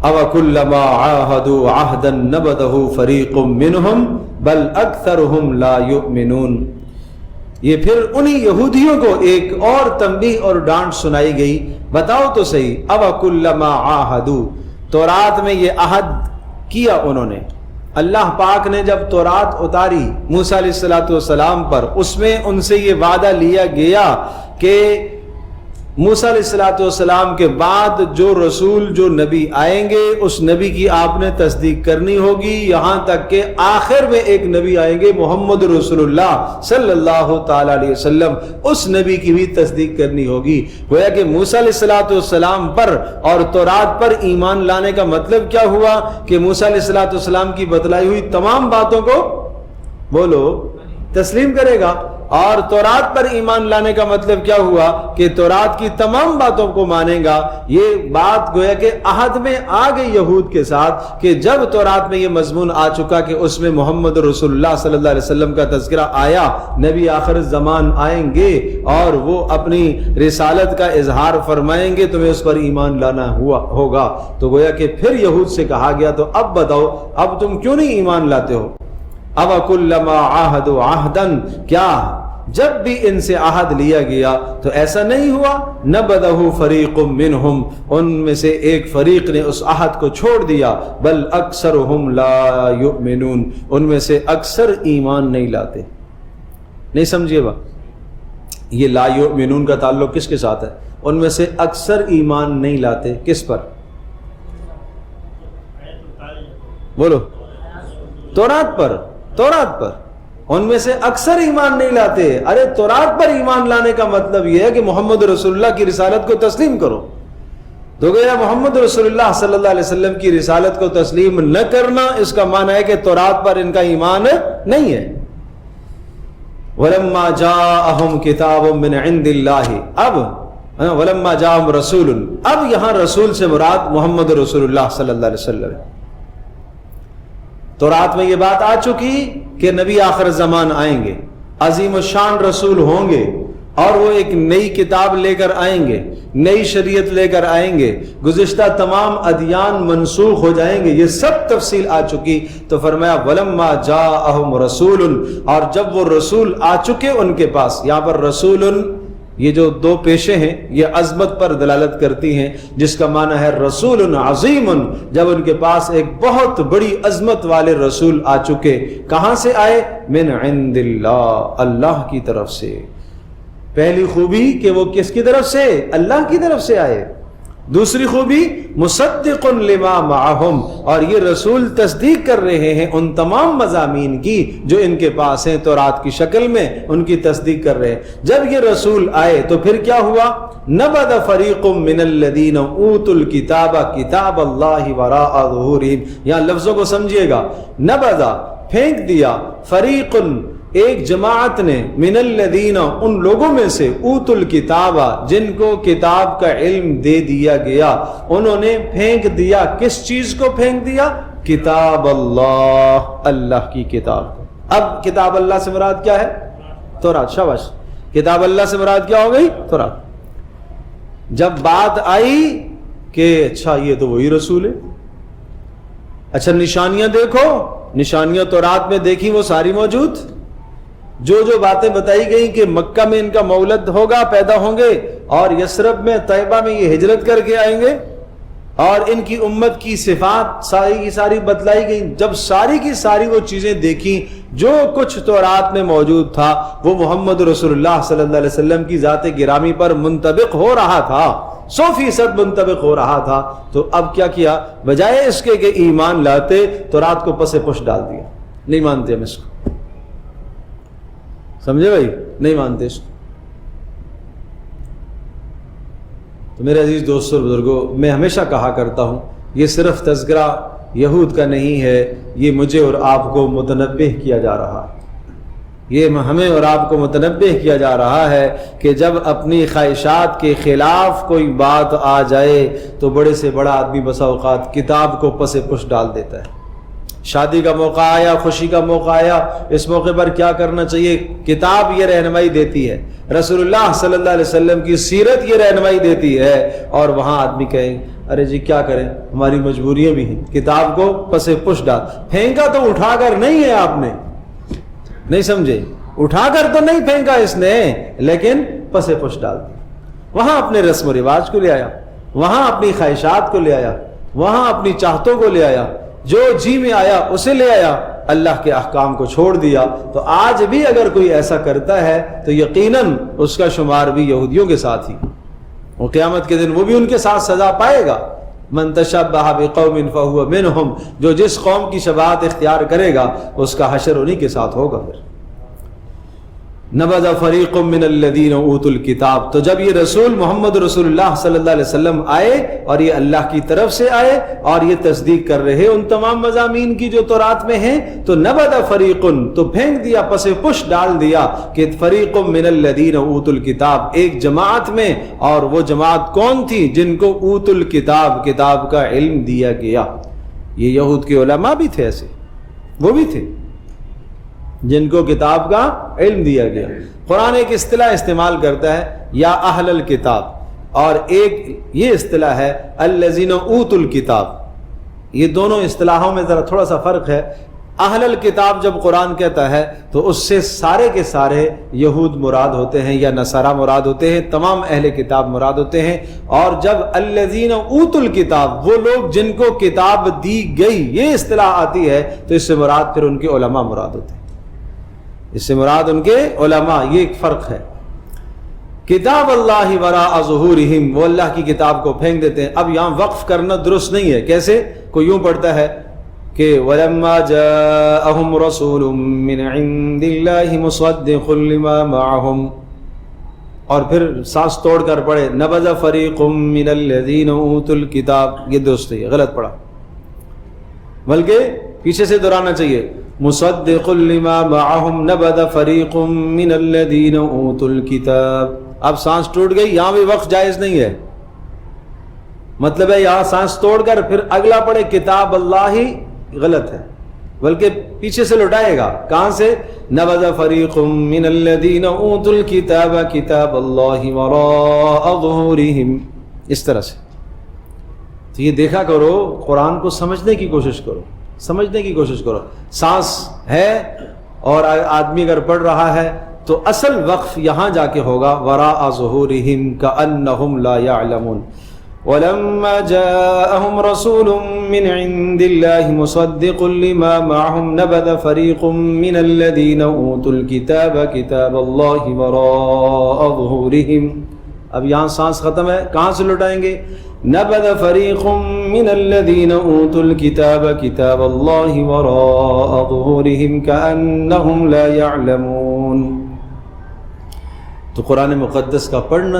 أَوَكُلَّمَا عَاهَدُوا عَهْدًا نَبَذَهُ فَرِيقٌ مِّنْهُمْ بَلْ أَكْثَرُهُمْ لَا يُؤْمِنُونَ۔ یہ پھر انہی یہودیوں کو ایک اور تنبیہ اور ڈانٹ سنائی گئی، بتاؤ تو صحیح، أَوَكُلَّمَا عَاهَدُوا، تورات میں یہ عہد کیا انہوں نے، اللہ پاک نے جب تورات اتاری موسیٰ علیہ السلام پر، اس میں ان سے یہ وعدہ لیا گیا کہ موسیٰ علیہ السلام کے بعد جو رسول جو نبی آئیں گے اس نبی کی آپ نے تصدیق کرنی ہوگی، یہاں تک کہ آخر میں ایک نبی آئیں گے محمد رسول اللہ صلی اللہ تعالیٰ علیہ وسلم، اس نبی کی بھی تصدیق کرنی ہوگی۔ گویا کہ موسیٰ علیہ السلام پر اور تورات پر ایمان لانے کا مطلب کیا ہوا کہ موسیٰ علیہ السلام کی بتلائی ہوئی تمام باتوں کو بولو تسلیم کرے گا، اور تورات پر ایمان لانے کا مطلب کیا ہوا کہ تورات کی تمام باتوں کو مانے گا۔ یہ بات گویا کہ عہد میں آ گئی یہود کے ساتھ کہ جب تورات میں یہ مضمون آ چکا کہ اس میں محمد رسول اللہ صلی اللہ علیہ وسلم کا تذکرہ آیا، نبی آخر الزمان آئیں گے اور وہ اپنی رسالت کا اظہار فرمائیں گے، تمہیں اس پر ایمان لانا ہوگا، تو گویا کہ پھر یہود سے کہا گیا تو اب بتاؤ اب تم کیوں نہیں ایمان لاتے ہو؟ أَوَكُلَّمَا عَاهَدُوا عَهْدًا، کیا جب بھی ان سے عہد لیا گیا تو ایسا نہیں ہوا؟ نَبَذَهُ فَرِيقٌ مِّنْهُمْ، ان میں سے ایک فریق نے اس عہد کو چھوڑ دیا، بل اکثرهم لا يؤمنون، ان میں سے اکثر ایمان نہیں لاتے۔ نہیں سمجھیے با، یہ لا يؤمنون کا تعلق کس کے ساتھ ہے؟ ان میں سے اکثر ایمان نہیں لاتے، کس پر؟ بولو، تورات پر، تورات پر ان میں سے اکثر ایمان نہیں لاتے۔ ارے تورات پر ایمان لانے کا مطلب یہ ہے کہ محمد رسول اللہ کی رسالت کو تسلیم کرو، تو گویا محمد رسول اللہ صلی اللہ علیہ وسلم کی رسالت کو تسلیم نہ کرنا اس کا معنی ہے کہ تورات پر ان کا ایمان نہیں ہے۔ وَلَمَّا جَاءَهُمْ كِتَابٌ مِّنْ عِنْدِ اللَّهِ، اب وَلَمَّا جَاءَهُمْ رَسُولٌ، اب یہاں رسول سے مراد محمد رسول اللہ صلی اللہ علیہ وسلم۔ تورات میں یہ بات آ چکی کہ نبی آخر زمان آئیں گے، عظیم الشان رسول ہوں گے، اور وہ ایک نئی کتاب لے کر آئیں گے، نئی شریعت لے کر آئیں گے، گزشتہ تمام ادیان منسوخ ہو جائیں گے، یہ سب تفصیل آ چکی۔ تو فرمایا وَلَمَّا جَاءَهُمْ رَسُولٌ، اور جب وہ رسول آ چکے ان کے پاس، یہاں پر رسول، یہ جو دو پیشے ہیں یہ عظمت پر دلالت کرتی ہیں، جس کا معنی ہے رسول عظیم، جب ان کے پاس ایک بہت بڑی عظمت والے رسول آ چکے۔ کہاں سے آئے؟ من عند اللہ، اللہ کی طرف سے۔ پہلی خوبی کہ وہ کس کی طرف سے؟ اللہ کی طرف سے آئے۔ دوسری خوبی مصدق لما معہم، اور یہ رسول تصدیق کر رہے ہیں ان تمام مضامین کی جو ان کے پاس ہیں، تورات کی شکل میں ان کی تصدیق کر رہے ہیں۔ جب یہ رسول آئے تو پھر کیا ہوا؟ نبذ فریق من الذین اوتوا الکتاب کتاب اللہ وراء ظہورہم، یہاں لفظوں کو سمجھیے گا، نبذ پھینک دیا، فریق ایک جماعت نے، من الذین ان لوگوں میں سے، اوت الکتاب جن کو کتاب کا علم دے دیا گیا، انہوں نے پھینک دیا، کس چیز کو پھینک دیا؟ کتاب اللہ، اللہ کی کتاب کو۔ اب کتاب اللہ سے مراد کیا ہے؟ تورات۔ شاباش، کتاب اللہ سے مراد کیا ہو گئی؟ تورات۔ جب بات آئی کہ اچھا یہ تو وہی رسول ہے، اچھا نشانیاں دیکھو، نشانیاں تورات میں دیکھی وہ ساری موجود، جو باتیں بتائی گئیں کہ مکہ میں ان کا مولد ہوگا، پیدا ہوں گے، اور یثرب میں، طیبہ میں یہ ہجرت کر کے آئیں گے، اور ان کی امت کی صفات ساری کی ساری بتلائی گئی۔ جب ساری کی ساری وہ چیزیں دیکھیں، جو کچھ تورات میں موجود تھا وہ محمد رسول اللہ صلی اللہ علیہ وسلم کی ذات گرامی پر منطبق ہو رہا تھا، 100% منطبق ہو رہا تھا، تو اب کیا کیا؟ بجائے اس کے کہ ایمان لاتے، تورات کو پس پش ڈال دیا۔ نہیں مانتے ہم اس کو، سمجھے بھائی؟ نہیں مانتے اس کو۔ تو میرے عزیز دوستوں اور بزرگوں، میں ہمیشہ کہا کرتا ہوں، یہ صرف تذکرہ یہود کا نہیں ہے، یہ مجھے اور آپ کو متنبہ کیا جا رہا ہے، یہ ہمیں اور آپ کو متنبہ کیا جا رہا ہے کہ جب اپنی خواہشات کے خلاف کوئی بات آ جائے تو بڑے سے بڑا آدمی بسا اوقات کتاب کو پس پش ڈال دیتا ہے۔ شادی کا موقع آیا، خوشی کا موقع آیا، اس موقع پر کیا کرنا چاہیے؟ کتاب یہ رہنمائی دیتی ہے، رسول اللہ صلی اللہ علیہ وسلم کی سیرت یہ رہنمائی دیتی ہے، اور وہاں آدمی کہے ارے جی کیا کریں، ہماری مجبوریاں بھی ہیں، کتاب کو پس پش ڈال۔ پھینکا تو اٹھا کر نہیں ہے، آپ نے نہیں سمجھے، اٹھا کر تو نہیں پھینکا اس نے، لیکن پس پش ڈال دی۔ وہاں اپنے رسم و رواج کو لے آیا، وہاں اپنی خواہشات کو لے آیا، وہاں اپنی چاہتوں کو لے آیا، جو جی میں آیا اسے لے آیا، اللہ کے احکام کو چھوڑ دیا۔ تو آج بھی اگر کوئی ایسا کرتا ہے تو یقیناً اس کا شمار بھی یہودیوں کے ساتھ ہی، وہ قیامت کے دن وہ بھی ان کے ساتھ سزا پائے گا۔ من تشبہ بقوم فہو منہم، جو جس قوم کی شباہت اختیار کرے گا اس کا حشر انہی کے ساتھ ہوگا۔ پھر نبذ فریق من الذین اوتوا الکتاب، تو جب یہ رسول محمد رسول اللہ صلی اللہ علیہ وسلم آئے اور یہ اللہ کی طرف سے آئے اور یہ تصدیق کر رہے ان تمام مضامین کی جو تورات میں ہیں، تو نبذ فریق، تو پھینک دیا، پس پش ڈال دیا کہ فریق من الذین اوتوا الکتاب، ایک جماعت میں، اور وہ جماعت کون تھی؟ جن کو اوتوا الکتاب، کتاب کا علم دیا گیا۔ یہ یہود کے علماء بھی تھے ایسے، وہ بھی تھے جن کو کتاب کا علم دیا گیا۔ قرآن ایک اصطلاح استعمال کرتا ہے، یا اہل الکتاب، اور ایک یہ اصطلاح ہے الذین اوتوا الکتاب۔ یہ دونوں اصطلاحوں میں ذرا تھوڑا سا فرق ہے۔ اہل الکتاب جب قرآن کہتا ہے تو اس سے سارے کے سارے یہود مراد ہوتے ہیں یا نصارہ مراد ہوتے ہیں، تمام اہل کتاب مراد ہوتے ہیں۔ اور جب الذین اوتوا الکتاب، وہ لوگ جن کو کتاب دی گئی، یہ اصطلاح آتی ہے تو اس سے مراد پھر ان کے علماء مراد ہوتے ہیں، اس سے مراد ان کے علماء۔ یہ ایک فرق ہے۔ کتاب اللہ وراء ظہورہم، وہ اللہ کی کتاب کو پھینک دیتے ہیں۔ اب یہاں وقف کرنا درست نہیں ہے۔ کیسے؟ کوئی یوں پڑھتا ہے کہ وَلَمَّا جَاءَهُمْ رَسُولٌ مِّنْ عِنْدِ اللَّهِ مُصَدِّقٌ لِمَا مَعَهُمْ، اور پھر سانس توڑ کر پڑھے نبذ فَرِيقٌ مِّنَ الَّذِينَ أُوتُوا الْكِتَابَ، یہ درست ہے، غلط پڑھا، بلکہ پیچھے سے دہرانا چاہیے، مصدق لما معهم نبذ فریق من الذین اوتوا الکتاب۔ اب سانس ٹوٹ گئی، یہاں بھی وقف جائز نہیں ہے، مطلب ہے یہاں سانس توڑ کر پھر اگلا پڑھے کتاب اللہ ہی، غلط ہے۔ بلکہ پیچھے سے لوٹائے گا. کہاں سے؟ نبذ فریق من الذین اوتوا الکتاب کتاب اللہ وراء ظہورہم. اس طرح سے. تو یہ دیکھا کرو، قرآن کو سمجھنے کی کوشش کرو، سمجھنے کی کوشش کرو. سانس ہے اور آدمی اگر پڑھ رہا ہے تو اصل وقف یہاں جا کے ہوگا وراء ظہورہم کأنہم لا یعلمون. وَلَمَّا جَاءَهُمْ رَسُولٌ مِّنْ عِندِ اللَّهِ مُصَدِّقٌ لِّمَا مَعَهُمْ نَبَذَ فَرِيقٌ مِّنَ الَّذِينَ أُوتُوا الْكِتَابَ كِتَابَ اللَّهِ وَرَاءَ ظُهُورِهِمْ. اب یہاں سانس ختم ہے، کہاں سے لوٹائیں گے؟ نَبَذَ فَرِيقٌ مِّنَ الَّذِينَ أُوتُوا الْكِتَابَ كِتَابَ اللَّهِ وَرَاءَ ظُهُورِهِمْ كَأَنَّهُمْ لَا يَعْلَمُونَ. تو قرآن مقدس کا پڑھنا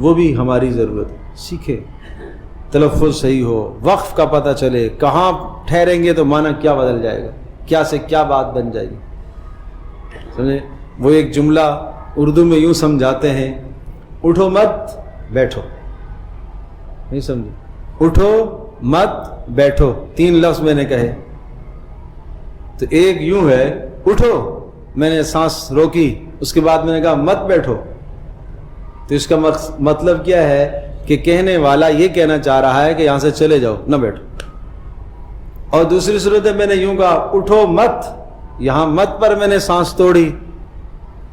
وہ بھی ہماری ضرورت ہے. سیکھے، تلفظ صحیح ہو، وقف کا پتہ چلے، کہاں ٹھہریں گے تو معنی کیا بدل جائے گا، کیا سے کیا بات بن جائے گی. سمجھے؟ وہ ایک جملہ اردو میں یوں سمجھاتے ہیں، اٹھو مت بیٹھو. نہیں سمجھے؟ اٹھو مت بیٹھو، 3 لفظ میں نے کہے. تو ایک یوں ہے، اٹھو، میں نے سانس روکی، اس کے بعد میں نے کہا مت بیٹھو. تو اس کا مطلب کیا ہے کہ کہنے والا یہ کہنا چاہ رہا ہے کہ یہاں سے چلے جاؤ، نہ بیٹھو. اور دوسری صورت ہے میں نے یوں کہا اٹھو مت، یہاں مت پر میں نے سانس توڑی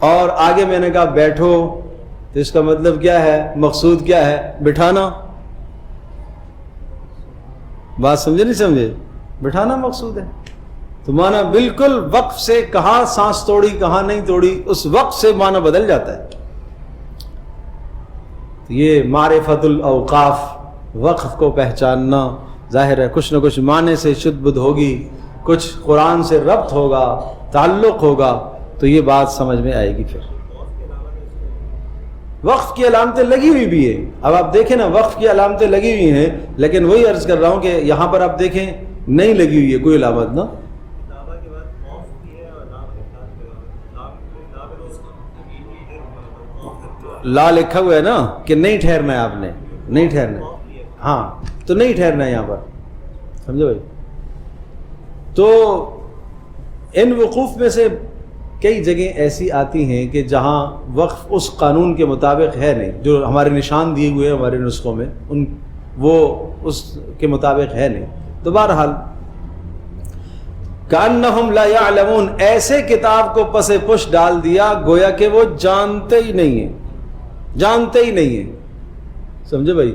اور آگے میں نے کہا بیٹھو. تو اس کا مطلب کیا ہے، مقصود کیا ہے؟ بٹھانا. بات سمجھے نہیں سمجھے؟ بٹھانا مقصود ہے. تو معنی بالکل وقف سے، کہاں سانس توڑی کہاں نہیں توڑی، اس وقت سے معنی بدل جاتا ہے. یہ معرفت الاوقاف، وقف کو پہچاننا، ظاہر ہے کچھ نہ کچھ معنی سے شد بدھ ہوگی، کچھ قرآن سے ربط ہوگا، تعلق ہوگا، تو یہ بات سمجھ میں آئے گی. پھر وقف کی علامتیں لگی ہوئی بھی ہیں. اب آپ دیکھیں نا، وقف کی علامتیں لگی ہوئی ہیں، لیکن وہی عرض کر رہا ہوں کہ یہاں پر آپ دیکھیں نہیں لگی ہوئی ہے کوئی علامت نا. لا لکھا ہوا ہے نا کہ نہیں ٹھہرنا ہے، آپ نے نہیں ٹھہرنا ہے. ہاں تو نہیں ٹھہرنا ہے یہاں پر، سمجھو بھائی. تو ان وقوف میں سے کئی جگہیں ایسی آتی ہیں کہ جہاں وقف اس قانون کے مطابق ہے نہیں، جو ہمارے نشان دیے ہوئے ہیں ہمارے نسخوں میں، وہ اس کے مطابق ہے نہیں. تو بہرحال کأنہم لا یعلمون، ایسے کتاب کو پس پش ڈال دیا گویا کہ وہ جانتے ہی نہیں ہیں، جانتے ہی نہیں ہیں. سمجھے بھائی؟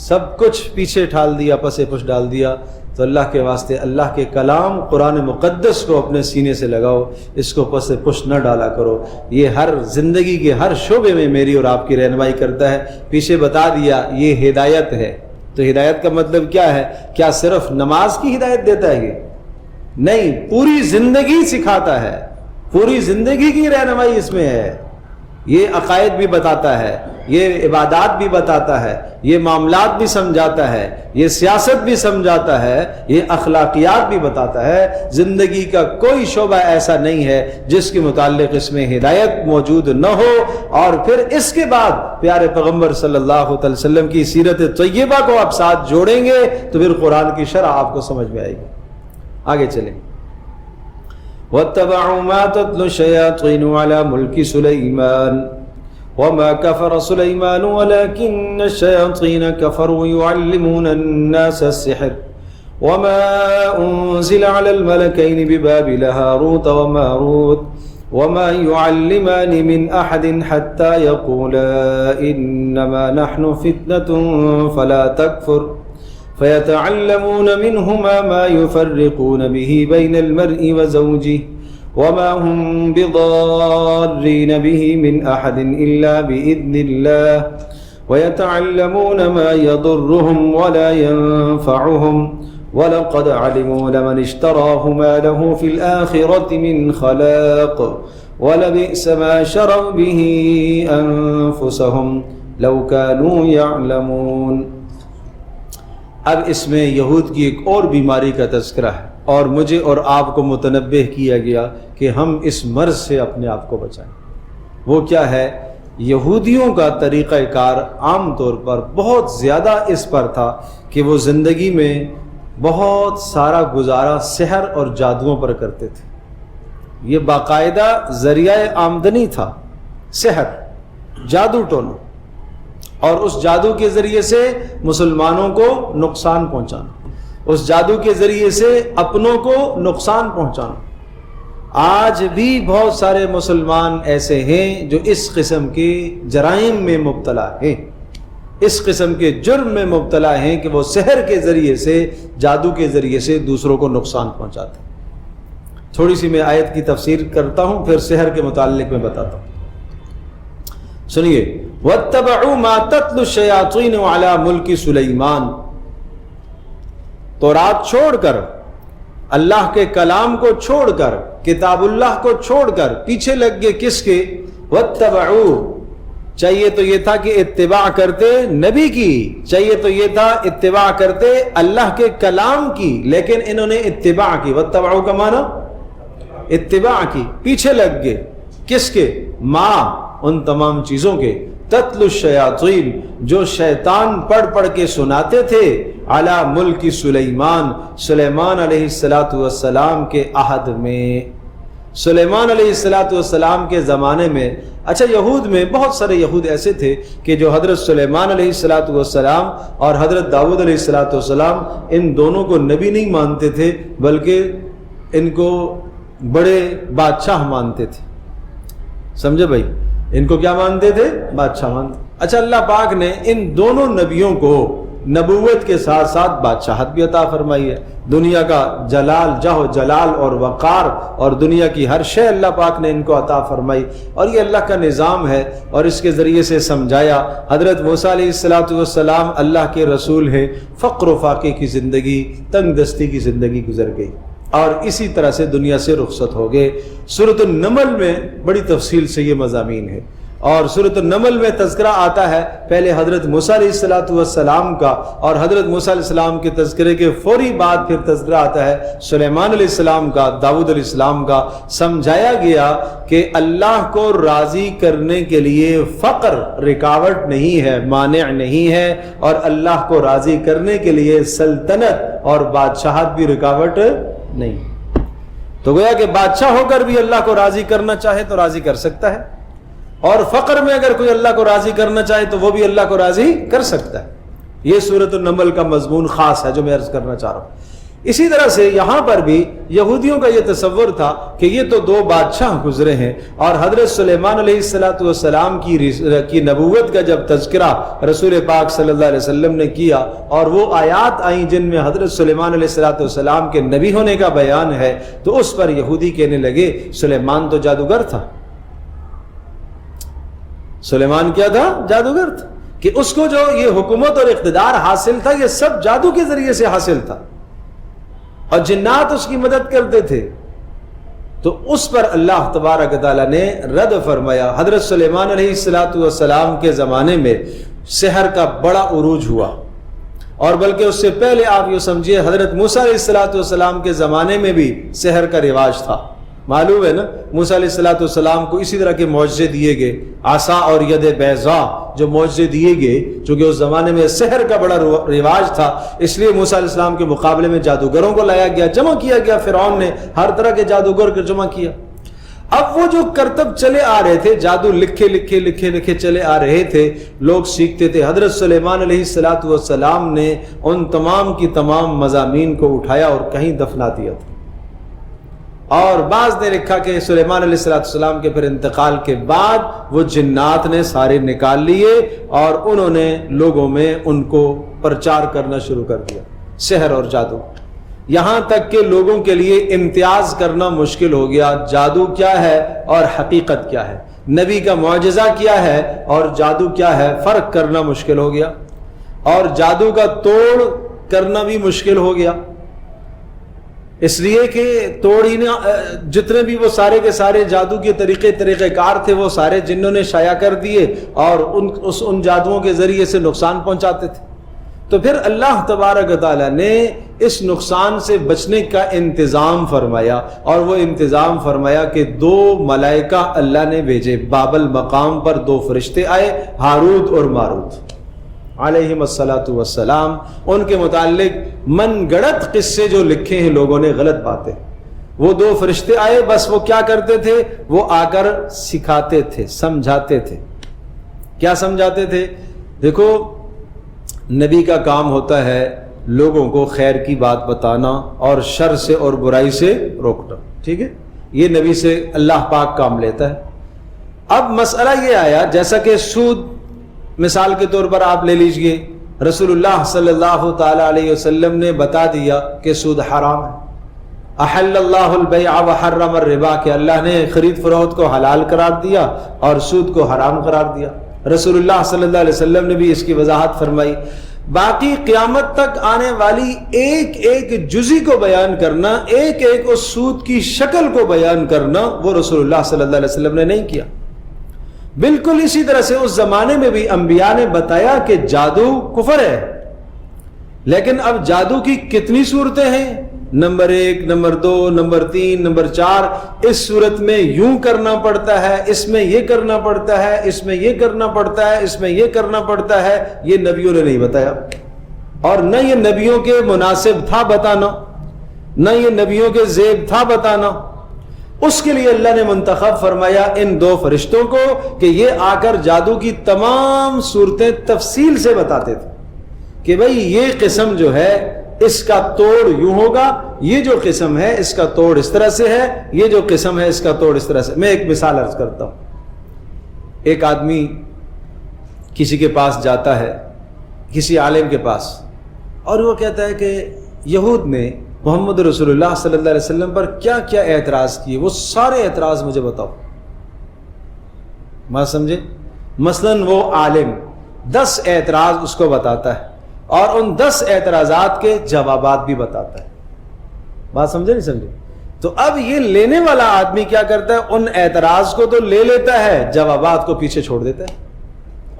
سب کچھ پیچھے ٹھال دیا، پس پش ڈال دیا. تو اللہ کے واسطے اللہ کے کلام قرآن مقدس کو اپنے سینے سے لگاؤ، اس کو پس پش نہ ڈالا کرو. یہ ہر زندگی کے ہر شعبے میں میری اور آپ کی رہنمائی کرتا ہے. پیچھے بتا دیا یہ ہدایت ہے. تو ہدایت کا مطلب کیا ہے؟ کیا صرف نماز کی ہدایت دیتا ہے یہ؟ نہیں، پوری زندگی سکھاتا ہے، پوری زندگی کی رہنمائی اس میں ہے. یہ عقائد بھی بتاتا ہے، یہ عبادات بھی بتاتا ہے، یہ معاملات بھی سمجھاتا ہے، یہ سیاست بھی سمجھاتا ہے، یہ اخلاقیات بھی بتاتا ہے. زندگی کا کوئی شعبہ ایسا نہیں ہے جس کے متعلق اس میں ہدایت موجود نہ ہو. اور پھر اس کے بعد پیارے پیغمبر صلی اللہ علیہ وسلم کی سیرت طیبہ کو آپ ساتھ جوڑیں گے تو پھر قرآن کی شرح آپ کو سمجھ میں آئے گی. آگے چلیں. وَاتَّبَعُوا مَا تَتْلُو الشَّيَاطِينُ عَلَى مُلْكِ سُلَيْمَانَ وَمَا كَفَرَ سُلَيْمَانُ وَلَكِنَّ الشَّيَاطِينَ كَفَرُوا يُعَلِّمُونَ النَّاسَ السِّحْرَ وَمَا أُنزِلَ عَلَى الْمَلَكَيْنِ بِبَابِلَ هَارُوتَ وَمَارُوتَ وَمَا يُعَلِّمَانِ مِنْ أَحَدٍ حَتَّى يَقُولَا إِنَّمَا نَحْنُ فِتْنَةٌ فَلَا تَكْفُرْ فَيَتَعَلَّمُونَ مِنْهُمَا مَا يُفَرِّقُونَ بِهِ بَيْنَ الْمَرْءِ وَزَوْجِهِ وَمَا هُمْ بِضَارِّينَ بِهِ مِنْ أَحَدٍ إِلَّا بِإِذْنِ اللَّهِ وَيَتَعَلَّمُونَ مَا يَضُرُّهُمْ وَلَا يَنفَعُهُمْ وَلَقَدْ عَلِمُوا لَمَنِ اشْتَرَاهُ مَا لَهُ فِي الْآخِرَةِ مِنْ خَلَاقٍ وَلَبِئْسَ مَا شَرَوْا بِهِ أَنفُسَهُمْ لَوْ كَانُوا يَعْلَمُونَ. اب اس میں یہود کی ایک اور بیماری کا تذکرہ ہے، اور مجھے اور آپ کو متنبہ کیا گیا کہ ہم اس مرض سے اپنے آپ کو بچائیں. وہ کیا ہے؟ یہودیوں کا طریقہ کار عام طور پر بہت زیادہ اس پر تھا کہ وہ زندگی میں بہت سارا گزارا سحر اور جادوؤں پر کرتے تھے. یہ باقاعدہ ذریعہ آمدنی تھا، سحر، جادو ٹونا، اور اس جادو کے ذریعے سے مسلمانوں کو نقصان پہنچانا، اس جادو کے ذریعے سے اپنوں کو نقصان پہنچانا. آج بھی بہت سارے مسلمان ایسے ہیں جو اس قسم کے جرائم میں مبتلا ہیں، اس قسم کے جرم میں مبتلا ہیں کہ وہ سحر کے ذریعے سے، جادو کے ذریعے سے دوسروں کو نقصان پہنچاتے ہیں. تھوڑی سی میں آیت کی تفسیر کرتا ہوں، پھر سحر کے متعلق میں بتاتا ہوں. سنیے، وَاتَّبَعُوا مَا تَتْلُو الشَّيَاطِينُ عَلَى مُلْكِ سُلَيْمَانَ. تورات چھوڑ کر، اللہ کے کلام کو چھوڑ کر، کتاب اللہ کو چھوڑ کر پیچھے لگ گئے کس کے؟ وَاتَّبَعُوا. چاہیے تو یہ تھا کہ اتباع کرتے نبی کی، چاہیے تو یہ تھا اتباع کرتے اللہ کے کلام کی، لیکن انہوں نے اتباع کی. وَاتَّبَعُوا کا معنی اتباع کی، پیچھے لگ گئے کس کے؟ ماں، ان تمام چیزوں کے، تتلو الشیاطین، جو شیطان پڑھ پڑھ کے سناتے تھے، علی ملک سلیمان، سلیمان علیہ السلام کے عہد میں، سلیمان علیہ السلام کے زمانے میں. اچھا، یہود میں بہت سارے یہود ایسے تھے کہ جو حضرت سلیمان علیہ السلام اور حضرت داؤد علیہ السلام ان دونوں کو نبی نہیں مانتے تھے، بلکہ ان کو بڑے بادشاہ مانتے تھے. سمجھے بھائی؟ ان کو کیا مانتے تھے؟ بادشاہ مانتے. اچھا، اللہ پاک نے ان دونوں نبیوں کو نبوت کے ساتھ ساتھ بادشاہت بھی عطا فرمائی ہے. دنیا کا جلال، جاہ جلال اور وقار اور دنیا کی ہر شے اللہ پاک نے ان کو عطا فرمائی، اور یہ اللہ کا نظام ہے. اور اس کے ذریعے سے سمجھایا. حضرت موسیٰ علیہ السلام اللہ کے رسول ہیں، فقر و فاقے کی زندگی، تنگ دستی کی زندگی گزر گئی، اور اسی طرح سے دنیا سے رخصت ہو گئے. سورۃ النمل میں بڑی تفصیل سے یہ مضامین ہے، اور سورۃ النمل میں تذکرہ آتا ہے پہلے حضرت موسیٰ علیہ السلام کا، اور حضرت موسیٰ علیہ السلام کے تذکرے کے فوری بعد پھر تذکرہ آتا ہے سلیمان علیہ السلام کا، داؤد علیہ السلام کا. سمجھایا گیا کہ اللہ کو راضی کرنے کے لیے فقر رکاوٹ نہیں ہے، مانع نہیں ہے، اور اللہ کو راضی کرنے کے لیے سلطنت اور بادشاہت بھی رکاوٹ نہیں. تو گویا کہ بادشاہ ہو کر بھی اللہ کو راضی کرنا چاہے تو راضی کر سکتا ہے، اور فقر میں اگر کوئی اللہ کو راضی کرنا چاہے تو وہ بھی اللہ کو راضی کر سکتا ہے. یہ سورۃ النمل کا مضمون خاص ہے جو میں عرض کرنا چاہ رہا ہوں. اسی طرح سے یہاں پر بھی یہودیوں کا یہ تصور تھا کہ یہ تو دو بادشاہ گزرے ہیں، اور حضرت سلیمان علیہ السلام کی نبوت کا جب تذکرہ رسول پاک صلی اللہ علیہ وسلم نے کیا، اور وہ آیات آئیں جن میں حضرت سلیمان علیہ السلام کے نبی ہونے کا بیان ہے، تو اس پر یہودی کہنے لگے سلیمان تو جادوگر تھا. سلیمان کیا تھا؟ جادوگر تھا، کہ اس کو جو یہ حکومت اور اقتدار حاصل تھا یہ سب جادو کے ذریعے سے حاصل تھا، اور جنات اس کی مدد کرتے تھے. تو اس پر اللہ تبارک تعالیٰ نے رد فرمایا. حضرت سلیمان علیہ السلام کے زمانے میں سحر کا بڑا عروج ہوا، اور بلکہ اس سے پہلے آپ یہ سمجھیے حضرت موسیٰ علیہ السلام کے زمانے میں بھی سحر کا رواج تھا. معلوم ہے نا، موسیٰ علیہ السلام کو اسی طرح کے معجزے دیے گئے، عصا اور ید بیضاء جو معجزے دیے گئے، چونکہ اس زمانے میں سحر کا بڑا رواج تھا، اس لیے موسیٰ علیہ السلام کے مقابلے میں جادوگروں کو لایا گیا، جمع کیا گیا. فرعون نے ہر طرح کے جادوگر کو جمع کیا. اب وہ جو کرتب چلے آ رہے تھے، جادو لکھے چلے آ رہے تھے، لوگ سیکھتے تھے. حضرت سلیمان علیہ السلام نے ان تمام کی تمام مضامین کو اٹھایا اور کہیں دفنا دیا تھا. اور بعض نے لکھا کہ سلیمان علیہ السلام کے پھر انتقال کے بعد وہ جنات نے سارے نکال لیے، اور انہوں نے لوگوں میں ان کو پرچار کرنا شروع کر دیا، سحر اور جادو. یہاں تک کہ لوگوں کے لیے امتیاز کرنا مشکل ہو گیا، جادو کیا ہے اور حقیقت کیا ہے، نبی کا معجزہ کیا ہے اور جادو کیا ہے، فرق کرنا مشکل ہو گیا، اور جادو کا توڑ کرنا بھی مشکل ہو گیا. اس لیے کہ توڑ ہی نہ، جتنے بھی وہ سارے کے سارے جادو کے طریقہ کار تھے وہ سارے جنوں نے شائع کر دیے، اور ان جادوؤں کے ذریعے سے نقصان پہنچاتے تھے. تو پھر اللہ تبارک تعالیٰ نے اس نقصان سے بچنے کا انتظام فرمایا، اور وہ انتظام فرمایا کہ 2 ملائکہ اللہ نے بھیجے. بابل مقام پر 2 فرشتے آئے، ہاروت اور ماروت. علیہم الصلاۃ والسلام، ان کے متعلق من گڑت قصے جو لکھے ہیں لوگوں نے، غلط باتیں. وہ دو فرشتے آئے، بس وہ کیا کرتے تھے؟ وہ آ کر سکھاتے تھے، سمجھاتے تھے. کیا سمجھاتے تھے؟ دیکھو، نبی کا کام ہوتا ہے لوگوں کو خیر کی بات بتانا اور شر سے اور برائی سے روکنا. ٹھیک ہے، یہ نبی سے اللہ پاک کام لیتا ہے. اب مسئلہ یہ آیا، جیسا کہ سود مثال کے طور پر آپ لے لیجئے، رسول اللہ صلی اللہ تعالی علیہ وسلم نے بتا دیا کہ سود حرام ہے. احل اللہ البیع وحرم الربا، کہ اللہ نے خرید فروخت کو حلال قرار دیا اور سود کو حرام قرار دیا. رسول اللہ صلی اللہ علیہ وسلم نے بھی اس کی وضاحت فرمائی. باقی قیامت تک آنے والی ایک ایک جزی کو بیان کرنا، ایک ایک اس سود کی شکل کو بیان کرنا، وہ رسول اللہ صلی اللہ علیہ وسلم نے نہیں کیا. بالکل اسی طرح سے اس زمانے میں بھی انبیاء نے بتایا کہ جادو کفر ہے، لیکن اب جادو کی کتنی صورتیں ہیں؟ Number 1، number 2، number 3، number 4. اس صورت میں یوں کرنا پڑتا ہے، اس میں یہ کرنا پڑتا ہے، اس میں یہ کرنا پڑتا ہے، اس میں یہ کرنا پڑتا ہے. یہ نبیوں نے نہیں بتایا، اور نہ یہ نبیوں کے مناسب تھا بتانا، نہ یہ نبیوں کے زیب تھا بتانا. اس کے لیے اللہ نے منتخب فرمایا ان دو فرشتوں کو کہ یہ آ کر جادو کی تمام صورتیں تفصیل سے بتاتے تھے کہ بھئی یہ قسم جو ہے اس کا توڑ یوں ہوگا، یہ جو قسم ہے اس کا توڑ اس طرح سے ہے، یہ جو قسم ہے اس کا توڑ اس طرح سے. میں ایک مثال عرض کرتا ہوں. ایک آدمی کسی کے پاس جاتا ہے، کسی عالم کے پاس، اور وہ کہتا ہے کہ یہود نے محمد رسول اللہ صلی اللہ علیہ وسلم پر کیا کیا اعتراض کیے، وہ سارے اعتراض مجھے بتاؤ. بات سمجھے؟ مثلا وہ عالم 10 اعتراض اس کو بتاتا ہے اور ان 10 اعتراضات کے جوابات بھی بتاتا ہے. بات سمجھے نہیں سمجھے؟ تو اب یہ لینے والا آدمی کیا کرتا ہے؟ ان اعتراض کو تو لے لیتا ہے، جوابات کو پیچھے چھوڑ دیتا ہے،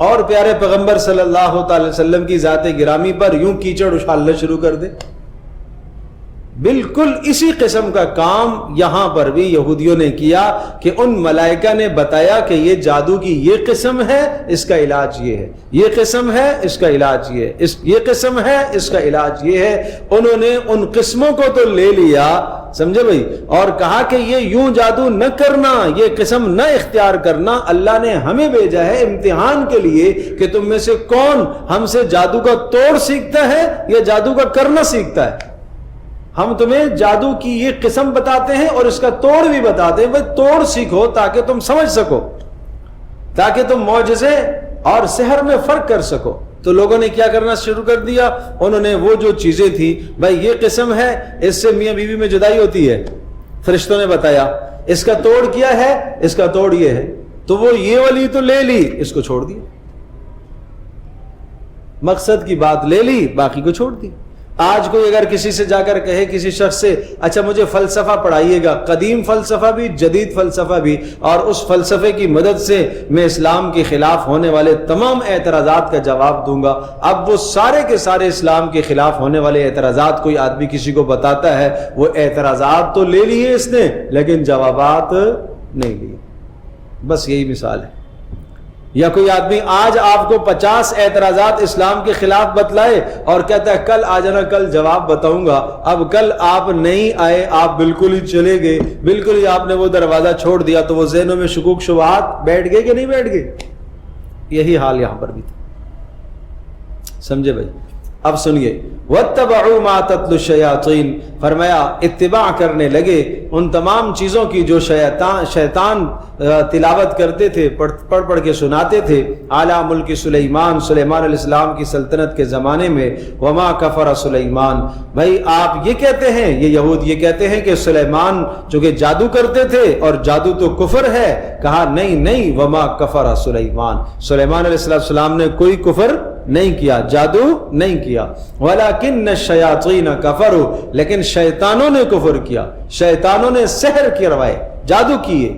اور پیارے پیغمبر صلی اللہ تعالی وسلم کی ذات گرامی پر یوں کیچڑ اچھالنا شروع کر دے. بالکل اسی قسم کا کام یہاں پر بھی یہودیوں نے کیا کہ ان ملائکہ نے بتایا کہ یہ جادو کی یہ قسم ہے، اس کا علاج یہ ہے، یہ قسم ہے، اس کا علاج یہ ہے، یہ قسم ہے، اس کا علاج یہ ہے. انہوں نے ان قسموں کو تو لے لیا، سمجھے بھائی، اور کہا کہ یہ یوں جادو نہ کرنا، یہ قسم نہ اختیار کرنا. اللہ نے ہمیں بھیجا ہے امتحان کے لیے کہ تم میں سے کون ہم سے جادو کا توڑ سیکھتا ہے یا جادو کا کرنا سیکھتا ہے. ہم تمہیں جادو کی یہ قسم بتاتے ہیں اور اس کا توڑ بھی بتاتے ہیں. بھئی توڑ سیکھو تاکہ تم سمجھ سکو، تاکہ تم معجزے اور سحر میں فرق کر سکو. تو لوگوں نے کیا کرنا شروع کر دیا؟ انہوں نے وہ جو چیزیں تھی، بھئی یہ قسم ہے، اس سے میاں بیوی میں جدائی ہوتی ہے، فرشتوں نے بتایا. اس کا توڑ کیا ہے؟ اس کا توڑ یہ ہے. تو وہ یہ والی تو لے لی، اس کو چھوڑ دی. مقصد کی بات لے لی، باقی کو چھوڑ دی. آج کوئی اگر کسی سے جا کر کہے، کسی شخص سے، اچھا مجھے فلسفہ پڑھائیے گا، قدیم فلسفہ بھی، جدید فلسفہ بھی، اور اس فلسفے کی مدد سے میں اسلام کے خلاف ہونے والے تمام اعتراضات کا جواب دوں گا. اب وہ سارے کے سارے اسلام کے خلاف ہونے والے اعتراضات کوئی آدمی کسی کو بتاتا ہے، وہ اعتراضات تو لے لیے اس نے لیکن جوابات نہیں لیے. بس یہی مثال ہے. یا کوئی آدمی آج آپ کو 50 اعتراضات اسلام کے خلاف بتلائے اور کہتا ہے کل آ جانا، کل جواب بتاؤں گا. اب کل آپ نہیں آئے، آپ بالکل ہی چلے گئے، بالکل ہی آپ نے وہ دروازہ چھوڑ دیا، تو وہ ذہنوں میں شکوک شبہات بیٹھ گئے کہ نہیں بیٹھ گئے؟ یہی حال یہاں پر بھی تھا. سمجھے بھائی؟ اب سنیے، وَاتَّبَعُوا مَا تَتْلُو الشَّيَاطِينُ، فرمایا اتباع کرنے لگے ان تمام چیزوں کی جو شیطان تلاوت کرتے تھے، پڑھ کے سناتے تھے. اعلیٰ ملک سلیمان، سلیمان علیہ السلام کی سلطنت کے زمانے میں. وما کفر سلیمان، بھائی آپ یہ کہتے ہیں، یہ یہود یہ کہتے ہیں کہ سلیمان چونکہ جادو کرتے تھے اور جادو تو کفر ہے. کہا نہیں نہیں، وما کفر سلیمان، سلیمان علیہ السلام نے کوئی کفر نہیں کیا، جادو نہیں کیا. وَلَكِنَّ الشَّيَاطِينَ كَفَرُوا، لیکن شیطانوں نے کفر کیا، شیطانوں نے سحر کروائے، جادو کیے.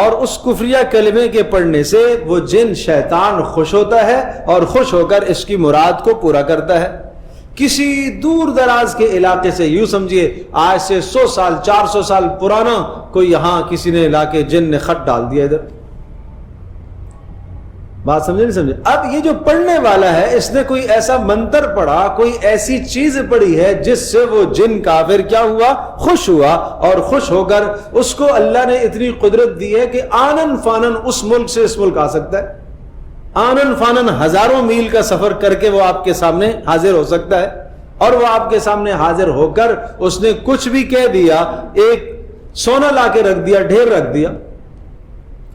اور اس کفریہ کلمے کے پڑھنے سے وہ جن شیطان خوش ہوتا ہے اور خوش ہو کر اس کی مراد کو پورا کرتا ہے. کسی دور دراز کے علاقے سے، یوں سمجھیے آج سے 100 سال 400 سال پرانا کوئی یہاں کسی نے لا کے جن نے خط ڈال دیا ادھر. بات سمجھے نہیں سمجھے؟ اب یہ جو پڑھنے والا ہے اس نے کوئی ایسا منتر پڑھا، کوئی ایسی چیز پڑھی ہے جس سے وہ جن کافر کیا ہوا؟ خوش ہوا، اور خوش ہو کر اس کو اللہ نے اتنی قدرت دی ہے کہ آنن فانن اس ملک سے اس ملک آ سکتا ہے، آنن فانن ہزاروں میل کا سفر کر کے وہ آپ کے سامنے حاضر ہو سکتا ہے. اور وہ آپ کے سامنے حاضر ہو کر اس نے کچھ بھی کہہ دیا، ایک سونا لا کے رکھ دیا، ڈھیر رکھ دیا،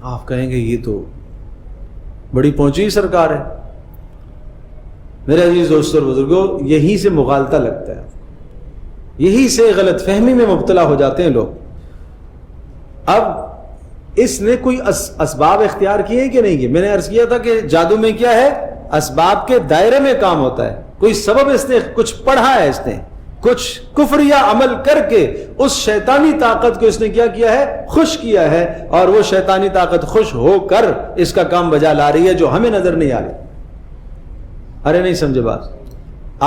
آپ کہیں گے یہ تو بڑی پہنچی سرکار ہے. میرے عزیز دوستوں اور بزرگوں، یہی سے مغالطہ لگتا ہے، یہی سے غلط فہمی میں مبتلا ہو جاتے ہیں لوگ. اب اس نے کوئی اسباب اختیار کیے کہ نہیں کیے؟ میں نے عرض کیا تھا کہ جادو میں کیا ہے؟ اسباب کے دائرے میں کام ہوتا ہے. کوئی سبب اس نے کچھ پڑھا ہے، اس نے کچھ کفریہ عمل کر کے اس شیطانی طاقت کو اس نے کیا کیا ہے؟ خوش کیا ہے، اور وہ شیطانی طاقت خوش ہو کر اس کا کام بجا لا رہی ہے جو ہمیں نظر نہیں آ رہی. ارے نہیں سمجھے بات؟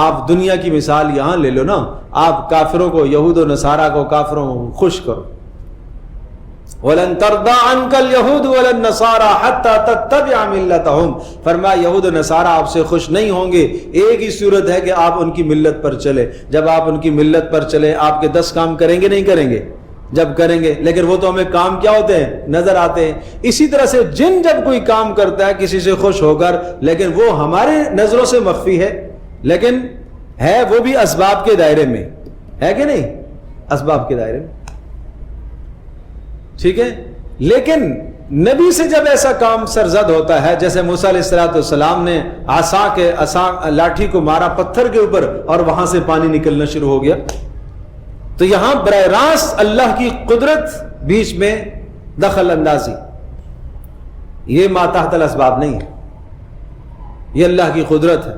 آپ دنیا کی مثال یہاں لے لو نا، آپ کافروں کو، یہود و نصارہ کو، کافروں کو خوش کرو. وَلَن تَرْضَىٰ عَنْكَ الْيَهُودُ وَلَا النَّصَارَىٰ حَتَّىٰ تَتَّبِعَ مِلَّتَهُمْ. فرمایا یہود و نصارہ آپ سے خوش نہیں ہوں گے، ایک ہی صورت ہے کہ آپ ان کی ملت پر چلے. جب آپ ان کی ملت پر چلے آپ کے 10 کام کریں گے نہیں کریں گے؟ جب کریں گے، لیکن وہ تو ہمیں کام کیا ہوتے ہیں؟ نظر آتے ہیں. اسی طرح سے جن جب کوئی کام کرتا ہے کسی سے خوش ہو کر، لیکن وہ ہمارے نظروں سے مخفی ہے، لیکن ہے وہ بھی اسباب کے دائرے میں، ہے کہ نہیں؟ اسباب کے دائرے میں، ٹھیک ہے. لیکن نبی سے جب ایسا کام سرزد ہوتا ہے، جیسے موسیٰ علیہ السلام نے عصا لاٹھی کو مارا پتھر کے اوپر اور وہاں سے پانی نکلنا شروع ہو گیا، تو یہاں براہ راست اللہ کی قدرت بیچ میں دخل اندازی. یہ ما تحت الاسباب نہیں ہے، یہ اللہ کی قدرت ہے.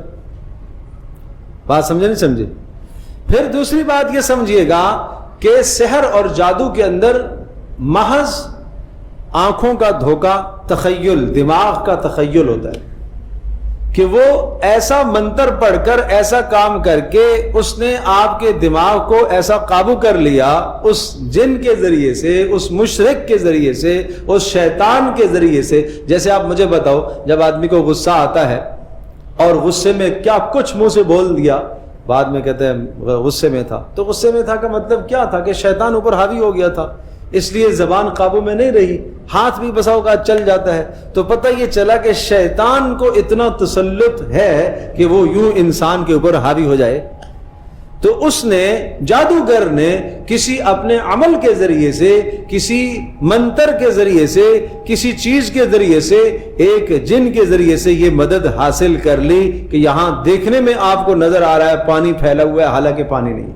بات سمجھے نہیں سمجھے؟ پھر دوسری بات یہ سمجھیے گا کہ سحر اور جادو کے اندر محض آنکھوں کا دھوکہ، تخیل، دماغ کا تخیل ہوتا ہے کہ وہ ایسا منتر پڑھ کر، ایسا کام کر کے اس نے آپ کے دماغ کو ایسا قابو کر لیا، اس جن کے ذریعے سے، اس مشرک کے ذریعے سے، اس شیطان کے ذریعے سے. جیسے آپ مجھے بتاؤ، جب آدمی کو غصہ آتا ہے اور غصے میں کیا کچھ منہ سے بول دیا، بعد میں کہتے ہیں غصے میں تھا، تو غصے میں تھا کا مطلب کیا تھا؟ کہ شیطان اوپر حاوی ہو گیا تھا، اس لیے زبان قابو میں نہیں رہی، ہاتھ بھی بساؤ کا چل جاتا ہے. تو پتہ یہ چلا کہ شیطان کو اتنا تسلط ہے کہ وہ یوں انسان کے اوپر حاوی ہو جائے. تو اس نے، جادوگر نے کسی اپنے عمل کے ذریعے سے، کسی منتر کے ذریعے سے، کسی چیز کے ذریعے سے، ایک جن کے ذریعے سے یہ مدد حاصل کر لی کہ یہاں دیکھنے میں آپ کو نظر آ رہا ہے پانی پھیلا ہوا ہے، حالانکہ پانی نہیں.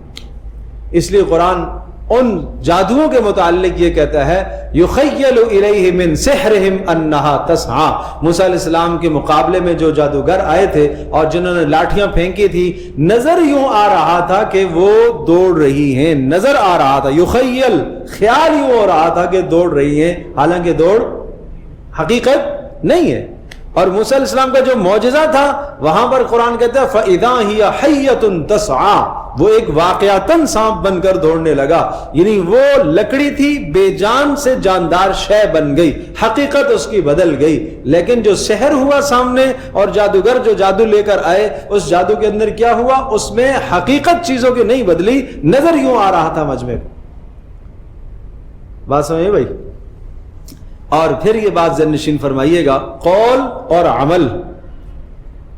اس لیے قرآن ان جادوؤں کے متعلق یہ کہتا ہے یخیل الیہ من سحرہم انہا تسعی. موسیٰ علیہ السلام کے مقابلے میں جو جادوگر آئے تھے اور جنہوں نے لاٹھیاں پھینکی تھی، نظر یوں آ رہا تھا کہ وہ دوڑ رہی ہیں، نظر آ رہا تھا، یخیل، خیال یوں ہو رہا تھا کہ دوڑ رہی ہیں، حالانکہ دوڑ حقیقت نہیں ہے. اور موسیٰ علیہ السلام کا جو معجزہ تھا، وہاں پر قرآن کہتا ہے فَإِذَا هِيَ حَيَّةٌ تَسْعَىٰ، وہ ایک واقعتاً سانپ بن کر دوڑنے لگا. یعنی وہ لکڑی تھی، بے جان سے جاندار شے بن گئی، حقیقت اس کی بدل گئی. لیکن جو سحر ہوا سامنے اور جادوگر جو جادو لے کر آئے، اس جادو کے اندر کیا ہوا؟ اس میں حقیقت چیزوں کی نہیں بدلی، نظر یوں آ رہا تھا مجمع کو. بات سمجھے بھائی؟ اور پھر یہ بات ذہن نشین فرمائیے گا، قول اور عمل.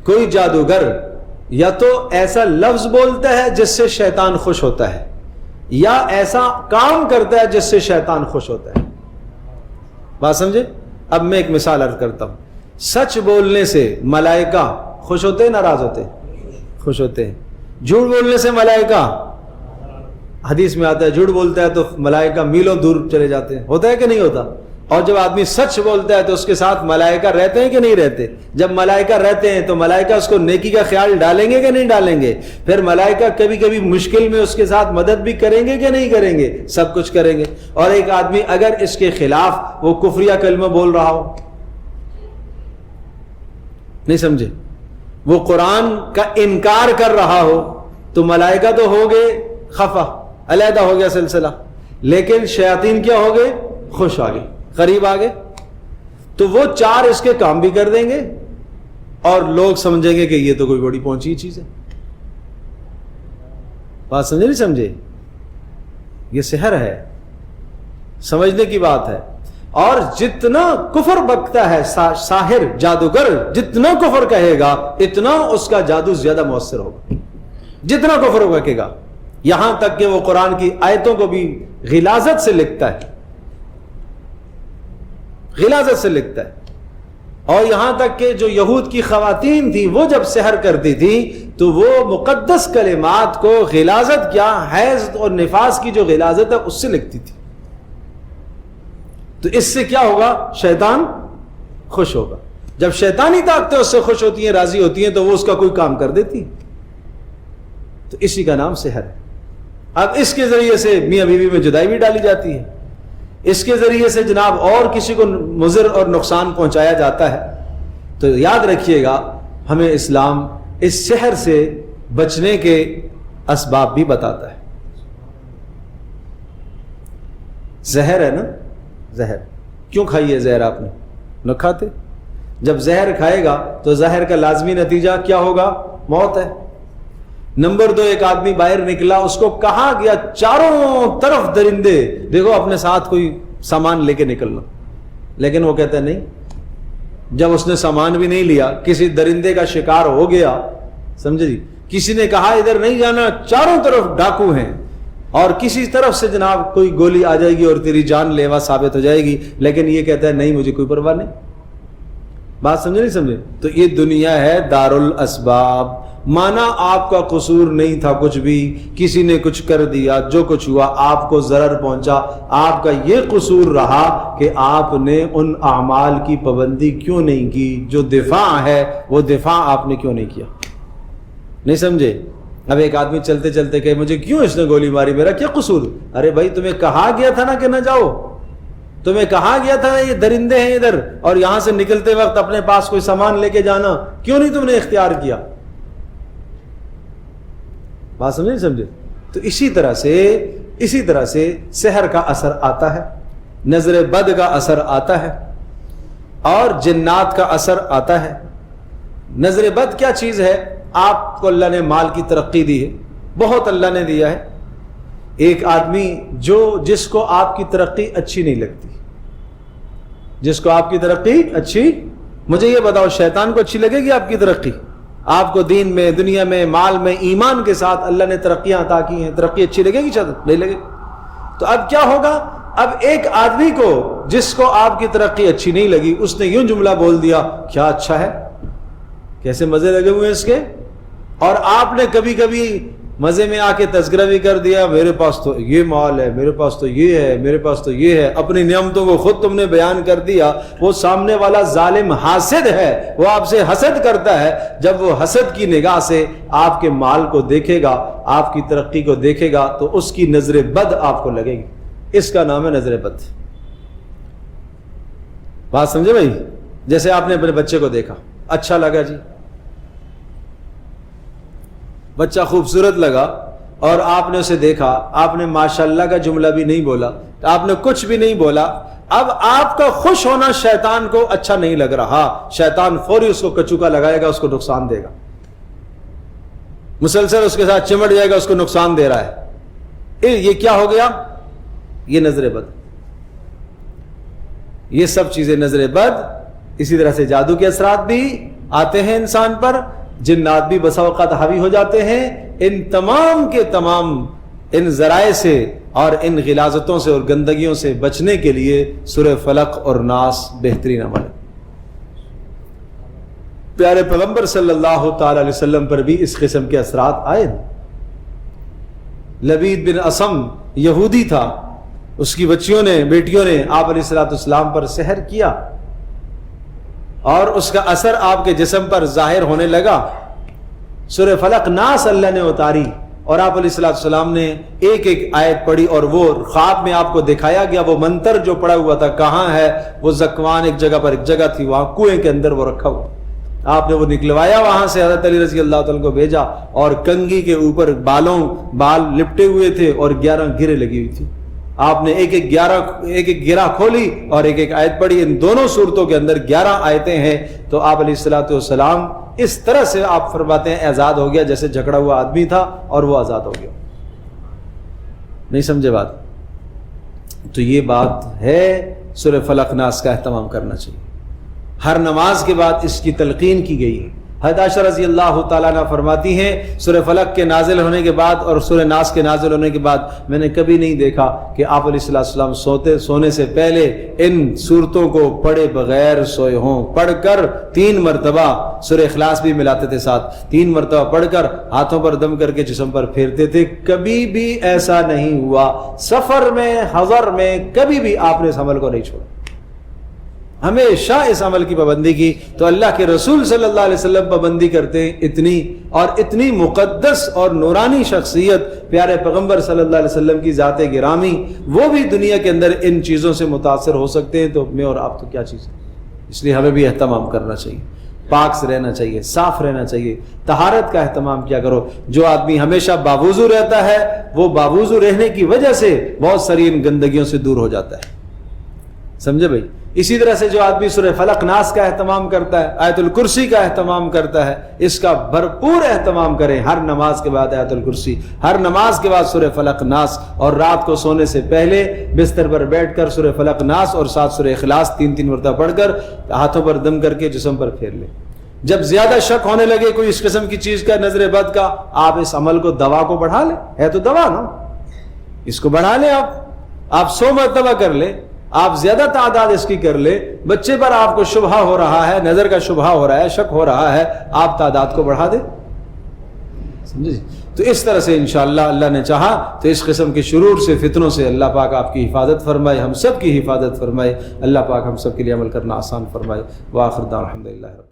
کوئی جادوگر یا تو ایسا لفظ بولتا ہے جس سے شیطان خوش ہوتا ہے، یا ایسا کام کرتا ہے جس سے شیطان خوش ہوتا ہے. بات سمجھے؟ اب میں ایک مثال عرض کرتا ہوں. سچ بولنے سے ملائکہ خوش ہوتے ہیں، ناراض ہوتے ہیں؟ خوش ہوتے ہیں. جھوٹ بولنے سے ملائکہ، حدیث میں آتا ہے جھوٹ بولتا ہے تو ملائکہ میلوں دور چلے جاتے ہیں. ہوتا ہے کہ نہیں ہوتا؟ اور جب آدمی سچ بولتا ہے تو اس کے ساتھ ملائکہ رہتے ہیں کہ نہیں رہتے؟ جب ملائکہ رہتے ہیں تو ملائکہ اس کو نیکی کا خیال ڈالیں گے کہ نہیں ڈالیں گے؟ پھر ملائکہ کبھی کبھی مشکل میں اس کے ساتھ مدد بھی کریں گے کہ نہیں کریں گے؟ سب کچھ کریں گے۔ اور ایک آدمی اگر اس کے خلاف وہ کفریہ کلمہ بول رہا ہو، نہیں سمجھے، وہ قرآن کا انکار کر رہا ہو، تو ملائکہ تو ہو گئے خفا، علیحدہ ہو گیا سلسلہ، لیکن شیاطین کیا ہو گئے؟ خوش آ گئے، قریب آ گئے۔ تو وہ چار اس کے کام بھی کر دیں گے اور لوگ سمجھیں گے کہ یہ تو کوئی بڑی پہنچی چیز ہے۔ بات سمجھے نہیں سمجھے؟ یہ سحر ہے، سمجھنے کی بات ہے۔ اور جتنا کفر بکتا ہے ساحر، جادوگر جتنا کفر کہے گا اتنا اس کا جادو زیادہ مؤثر ہوگا، جتنا کفر بکے گا، یہاں تک کہ وہ قرآن کی آیتوں کو بھی غلاظت سے لکھتا ہے، غلاظت سے لکھتا ہے۔ اور یہاں تک کہ جو یہود کی خواتین تھی وہ جب سحر کرتی تھی تو وہ مقدس کلمات کو غلاظت کیا، حیض اور نفاس کی جو غلاظت ہے اس سے لکھتی تھی۔ تو اس سے کیا ہوگا؟ شیطان خوش ہوگا۔ جب شیطانی طاقتیں اس سے خوش ہوتی ہیں، راضی ہوتی ہیں، تو وہ اس کا کوئی کام کر دیتی۔ تو اسی کا نام سحر ہے۔ اب اس کے ذریعے سے میاں بیوی میں جدائی بھی ڈالی جاتی ہے، اس کے ذریعے سے جناب اور کسی کو مضر اور نقصان پہنچایا جاتا ہے۔ تو یاد رکھیے گا، ہمیں اسلام اس سحر سے بچنے کے اسباب بھی بتاتا ہے۔ زہر ہے نا، زہر کیوں کھائی ہے؟ زہر آپ نے نہ کھاتے؟ جب زہر کھائے گا تو زہر کا لازمی نتیجہ کیا ہوگا؟ موت ہے۔ نمبر 2، ایک آدمی باہر نکلا، اس کو کہا گیا چاروں طرف درندے، دیکھو اپنے ساتھ کوئی سامان لے کے نکلنا، لیکن وہ کہتا ہے نہیں۔ جب اس نے سامان بھی نہیں لیا، کسی درندے کا شکار ہو گیا، سمجھے جی، کسی نے کہا ادھر نہیں جانا، چاروں طرف ڈاکو ہیں، اور کسی طرف سے جناب کوئی گولی آ جائے گی اور تیری جان لیوا ثابت ہو جائے گی، لیکن یہ کہتا ہے نہیں، مجھے کوئی پرواہ نہیں۔ بات سمجھے نہیں سمجھے؟ تو یہ دنیا ہے دار الاسباب۔ مانا آپ کا قصور نہیں تھا کچھ بھی، کسی نے کچھ کر دیا، جو کچھ ہوا آپ کو ضرر پہنچا، آپ کا یہ قصور رہا کہ آپ نے ان اعمال کی پابندی کیوں نہیں کی، جو دفاع ہے وہ دفاع آپ نے کیوں نہیں کیا۔ نہیں سمجھے؟ اب ایک آدمی چلتے چلتے کہ مجھے کیوں اس نے گولی ماری، میرا کیا قصور؟ ارے بھائی تمہیں کہا گیا تھا نا کہ نہ جاؤ، تمہیں کہا گیا تھا نا یہ درندے ہیں ادھر، اور یہاں سے نکلتے وقت اپنے پاس کوئی سامان لے کے جانا، کیوں نہیں تم نے اختیار کیا؟ بات سمجھے نہیں سمجھے؟ تو اسی طرح سے سحر کا اثر آتا ہے، نظر بد کا اثر آتا ہے، اور جنات کا اثر آتا ہے۔ نظر بد کیا چیز ہے؟ آپ کو اللہ نے مال کی ترقی دی ہے، بہت اللہ نے دیا ہے۔ ایک آدمی جس کو آپ کی ترقی اچھی نہیں لگتی، جس کو آپ کی ترقی اچھی، مجھے یہ بتاؤ شیطان کو اچھی لگے گی آپ کی ترقی؟ آپ کو دین میں، دنیا میں، مال میں، ایمان کے ساتھ اللہ نے ترقیاں عطا کی ہیں، ترقی اچھی لگے گی؟ شاید نہیں لگے۔ تو اب کیا ہوگا؟ اب ایک آدمی کو جس کو آپ کی ترقی اچھی نہیں لگی، اس نے یوں جملہ بول دیا، کیا اچھا ہے، کیسے مزے لگے ہوئے اس کے، اور آپ نے کبھی کبھی مزے میں آ کے تذکرہ بھی کر دیا، میرے پاس تو یہ مال ہے، میرے پاس تو یہ ہے، میرے پاس تو یہ ہے، اپنی نعمتوں کو خود تم نے بیان کر دیا۔ وہ سامنے والا ظالم حاسد ہے، وہ آپ سے حسد کرتا ہے۔ جب وہ حسد کی نگاہ سے آپ کے مال کو دیکھے گا، آپ کی ترقی کو دیکھے گا، تو اس کی نظر بد آپ کو لگے گی۔ اس کا نام ہے نظر بد۔ بات سمجھے بھائی؟ جیسے آپ نے اپنے بچے کو دیکھا، اچھا لگا جی، بچہ خوبصورت لگا، اور آپ نے اسے دیکھا، آپ نے ماشاءاللہ کا جملہ بھی نہیں بولا، آپ نے کچھ بھی نہیں بولا۔ اب آپ کا خوش ہونا شیطان کو اچھا نہیں لگ رہا، شیطان فوری اس کو کچوکا لگائے گا، اس کو نقصان دے گا، مسلسل اس کے ساتھ چمٹ جائے گا، اس کو نقصان دے رہا ہے۔ یہ کیا ہو گیا؟ یہ نظر بد۔ یہ سب چیزیں نظر بد۔ اسی طرح سے جادو کے اثرات بھی آتے ہیں انسان پر، جنات بھی بسا اوقات حاوی ہو جاتے ہیں۔ ان تمام کے تمام ان ذرائع سے اور ان غلاظتوں سے اور گندگیوں سے بچنے کے لیے سورہ فلق اور ناس بہترین عمل ہے۔ پیارے پیغمبر صلی اللہ تعالی علیہ وسلم پر بھی اس قسم کے اثرات آئے۔ لبید بن اسم یہودی تھا، اس کی بچیوں نے بیٹیوں نے آپ علیہ الصلوۃ والسلام پر سحر کیا اور اس کا اثر آپ کے جسم پر ظاہر ہونے لگا. سورہ فلق ناس اللہ نے اتاری اور آپ علیہ الصلوۃ والسلام نے ایک ایک آیت پڑھی اور وہ خواب میں آپ کو دکھایا گیا. وہ منتر جو پڑا ہوا تھا کہاں ہے؟ وہ زکوان ایک جگہ پر ایک جگہ تھی, وہاں کنویں کے اندر وہ رکھا ہوا. آپ نے وہ نکلوایا, وہاں سے حضرت علی رضی اللہ تعالیٰ کو بھیجا اور کنگھی کے اوپر بال لپٹے ہوئے تھے اور 11 گرے لگی ہوئی تھی. آپ نے ایک ایک گرہ کھولی اور ایک ایک آیت پڑھی. ان دونوں صورتوں کے اندر 11 آیتیں ہیں. تو آپ علیہ الصلوۃ والسلام اس طرح سے آپ فرماتے ہیں آزاد ہو گیا جیسے جھگڑا ہوا آدمی تھا اور وہ آزاد ہو گیا. نہیں سمجھے بات؟ تو یہ بات ہے, سورہ فلق ناس کا اہتمام کرنا چاہیے. ہر نماز کے بعد اس کی تلقین کی گئی ہے. حضرت عائشہ رضی اللہ تعالیٰ عنہ فرماتی ہیں سورہ فلق کے نازل ہونے کے بعد اور سورہ ناس کے نازل ہونے کے بعد میں نے کبھی نہیں دیکھا کہ آپ علیہ السلام سونے سے پہلے ان صورتوں کو پڑھے بغیر سوئے ہوں. پڑھ کر 3 مرتبہ سورہ اخلاص بھی ملاتے تھے ساتھ, 3 مرتبہ پڑھ کر ہاتھوں پر دم کر کے جسم پر پھیرتے تھے. کبھی بھی ایسا نہیں ہوا. سفر میں, حضر میں کبھی بھی آپ نے اس عمل کو نہیں چھوڑا, ہمیشہ اس عمل کی پابندی کی. تو اللہ کے رسول صلی اللہ علیہ وسلم پابندی کرتے ہیں اتنی, اور اتنی مقدس اور نورانی شخصیت پیارے پیغمبر صلی اللہ علیہ وسلم کی ذات گرامی, وہ بھی دنیا کے اندر ان چیزوں سے متاثر ہو سکتے ہیں. تو میں اور آپ تو کیا چیز ہے. اس لیے ہمیں بھی اہتمام کرنا چاہیے, پاک سے رہنا چاہیے, صاف رہنا چاہیے, طہارت کا اہتمام کیا کرو. جو آدمی ہمیشہ باوضو رہتا ہے وہ باوضو رہنے کی وجہ سے بہت ساری ان گندگیوں سے دور ہو جاتا ہے. سمجھے بھائی؟ اسی طرح سے جو آدمی سورہ فلق ناس کا اہتمام کرتا ہے, آیت الکرسی کا اہتمام کرتا ہے, اس کا بھرپور اہتمام کریں. ہر نماز کے بعد آیت الکرسی, ہر نماز کے بعد سورہ فلق ناس, اور رات کو سونے سے پہلے بستر پر بیٹھ کر سورہ فلق ناس اور ساتھ سورہ اخلاص 3 مرتبہ پڑھ کر ہاتھوں پر دم کر کے جسم پر پھیر لیں. جب زیادہ شک ہونے لگے کوئی اس قسم کی چیز کا, نظر بد کا, آپ اس عمل کو, دوا کو بڑھا لیں. ہے تو دوا نا, اس کو بڑھا لیں. آپ 100 مرتبہ کر لیں, آپ زیادہ تعداد اس کی کر لیں. بچے پر آپ کو شبہ ہو رہا ہے, نظر کا شبہ ہو رہا ہے, شک ہو رہا ہے, آپ تعداد کو بڑھا دیں. سمجھے؟ تو اس طرح سے انشاءاللہ اللہ نے چاہا تو اس قسم کے شرور سے, فتنوں سے اللہ پاک آپ کی حفاظت فرمائے, ہم سب کی حفاظت فرمائے. اللہ پاک ہم سب کے لیے عمل کرنا آسان فرمائے. وآخر دعوانا الحمدللہ.